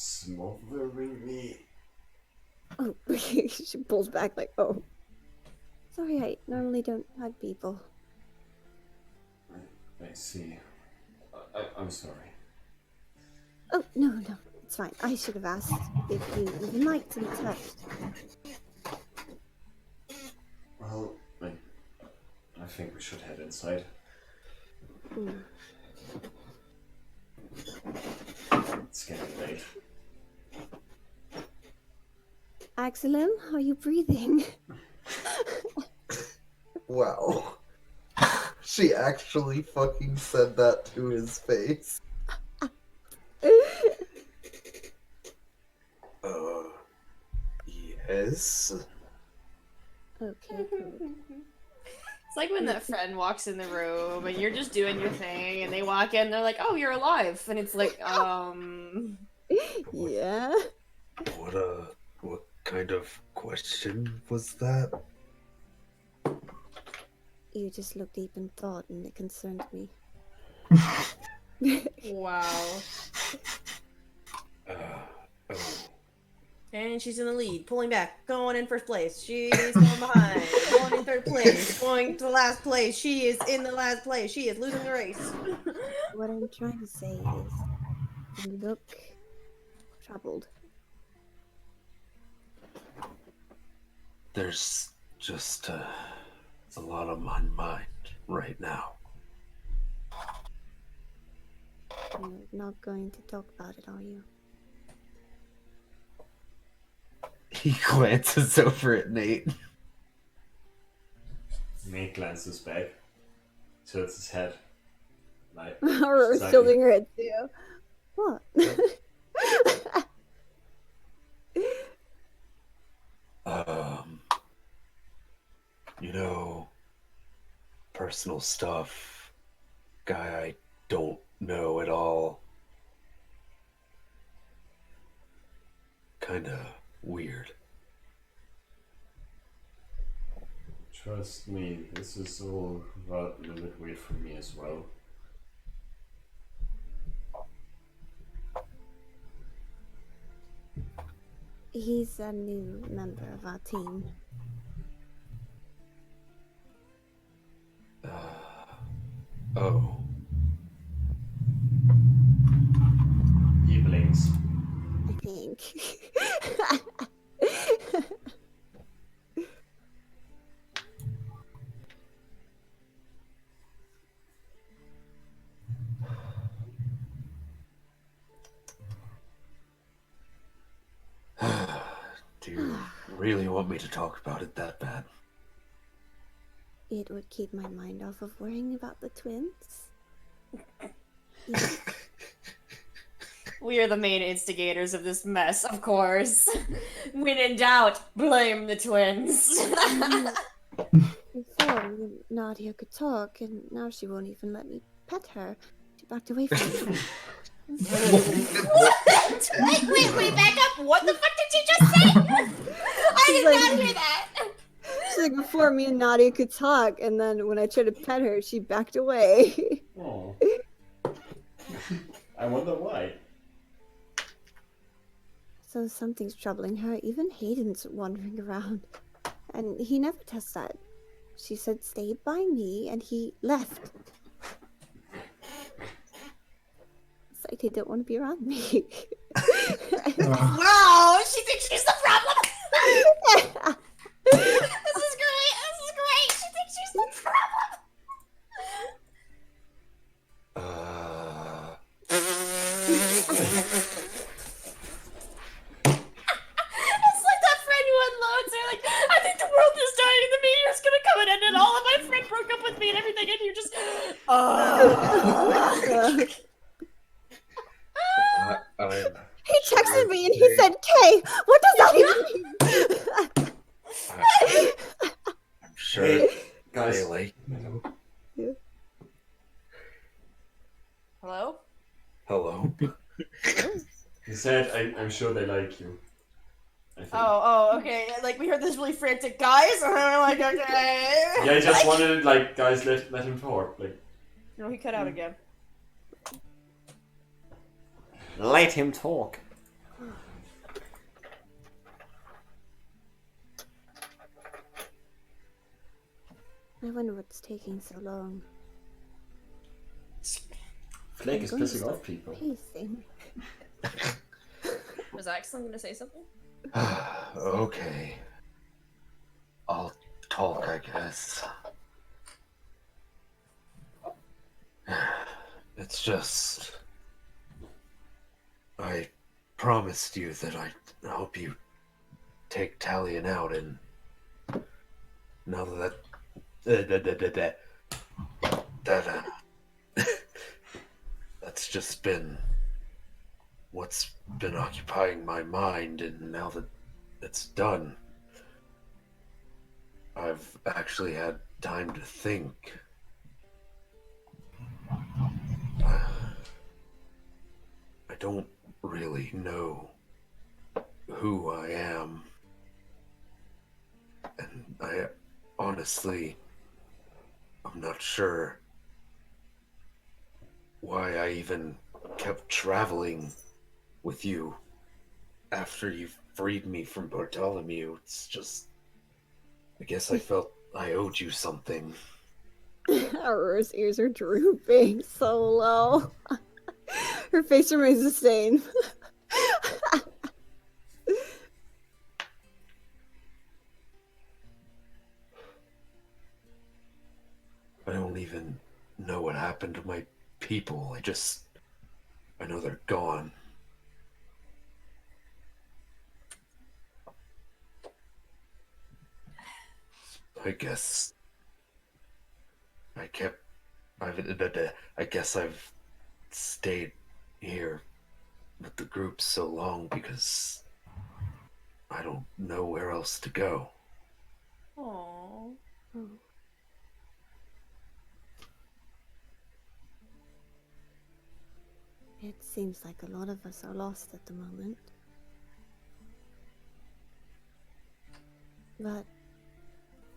smothering me. Oh, she pulls back like, oh. Sorry, I normally don't hug people. I see. I'm sorry. Oh, no, it's fine. I should have asked if you even liked to be touched. Well, I think we should head inside. Ooh. It's getting late. Axelin, are you breathing? Wow. She actually fucking said that to his face. Yes. Okay, good. It's like when that friend walks in the room and you're just doing your thing, and they walk in, they're like, "Oh, you're alive," and it's like, Yeah? What kind of question was that? You just looked deep in thought and it concerned me. wow. Oh. And she's in the lead, pulling back, going in first place. She's going behind, going in third place, going to the last place. She is in the last place. She is losing the race. What I'm trying to say is, you look troubled. There's just a lot on my mind right now. You're not going to talk about it, are you? He glances over at Nate. Nate glances back, tilts his head. Like, Or she's like, tilting her head too. What? You know, personal stuff, guy I don't know at all. Kinda weird. Trust me, this is all a little bit weird for me as well. He's a new member of our team. Oh. He blinks. I think. Do you really want me to talk about it that bad? It would keep my mind off of worrying about the twins. We are the main instigators of this mess, of course. When in doubt, blame the twins. Before, Nadia could talk, and now she won't even let me pet her. She backed away from me. What? Wait, back up. What the fuck did you just say? I did not hear that. She's like, before me and Nadia could talk, and then when I tried to pet her, she backed away. Oh. I wonder why. So something's troubling her. Even Hayden's wandering around. And he never does that. She said stay by me, and he left. It's like they don't want to be around me. Wow, she thinks she's the problem. This is great. She thinks she's the problem. It's like that friend who unloads. They're like, I think the world is dying and the meteor's gonna come and end it all, and my friend broke up with me and everything, and you're just, He texted me and he said, Kay, what does that even mean? I'm sure Hey, they guys. like. Hello? Hello. He said, I'm sure they like you. I think. Oh, okay. Like, we heard this really frantic guys, and I'm like, okay. Yeah, I just wanted, like, guys, let him talk. Like, No, he cut out again. let him talk. I wonder what's taking so long. Flake I'm is going to pissing start off people. pacing. Was Axel gonna say something? Okay. I'll talk, I guess. It's just. I promised you that I'd help you take Talion out, and now that's just been what's been occupying my mind, and now that it's done, I've actually had time to think. I don't really know who I am, and I honestly, I'm not sure why I even kept traveling with you after you freed me from Bartholomew. It's just, I guess I felt I owed you something. Aurora's ears are drooping so low. Her face remains the same. I don't even know what happened to my people. I know they're gone. I guess I guess I've stayed here with the group so long because I don't know where else to go. Aww. Oh. It seems like a lot of us are lost at the moment. But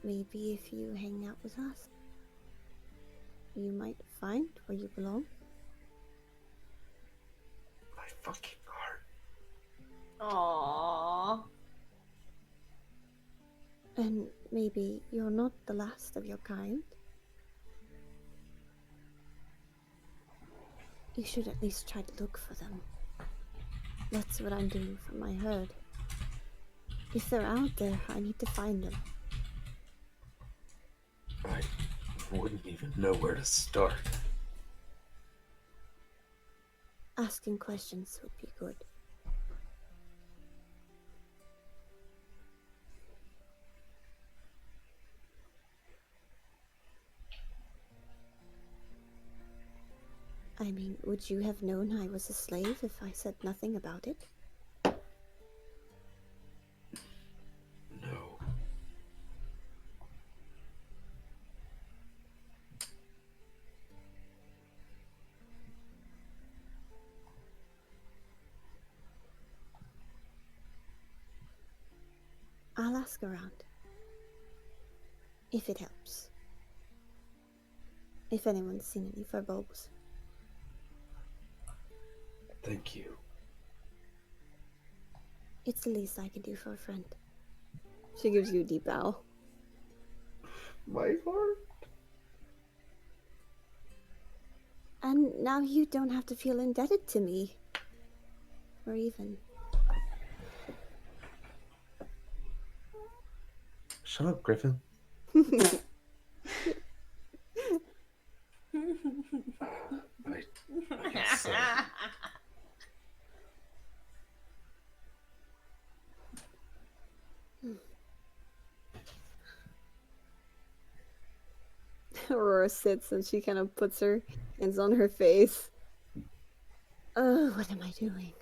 maybe if you hang out with us, you might find where you belong. My fucking heart. Aww. And maybe you're not the last of your kind. You should at least try to look for them. That's what I'm doing for my herd. If they're out there, I need to find them. I wouldn't even know where to start. Asking questions would be good. I mean, would you have known I was a slave if I said nothing about it? No. I'll ask around. If it helps. If anyone's seen any furbolgs. Thank you. It's the least I can do for a friend. She gives you a deep bow. My heart? And now you don't have to feel indebted to me. Or even. Shut up, Griffin. I guess, Aurora sits and she kind of puts her hands on her face. Oh, what am I doing?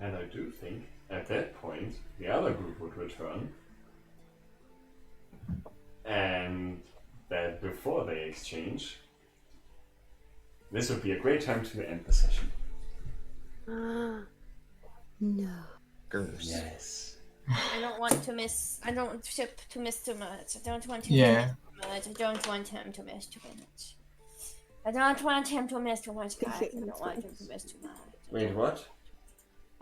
And I do think, at that point, the other group would return. And that before they exchange, this would be a great time to end the session. No. Yes. I don't want to miss. I don't want Chip to miss too much. I don't want him Yeah. to miss too much. I don't want him to miss too much. I don't want him to miss too much, guys. I don't want him to miss too much. Wait, what?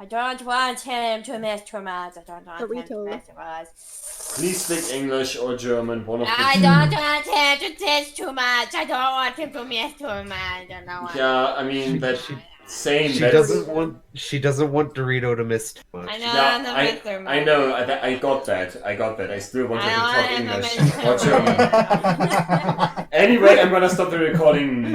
I don't want him to miss too much. I don't want him to Burrito. miss too much. Please speak English or German, one of the I two. don't want him to miss too much. I don't want him to miss too much. I don't want Yeah, I mean that saying She that. doesn't want Dorito to miss too much. I know. Yeah, I miss too much. I know. I got that. I got that. I still want her to I talk don't want English him to or miss German. Anyway, I'm gonna stop the recording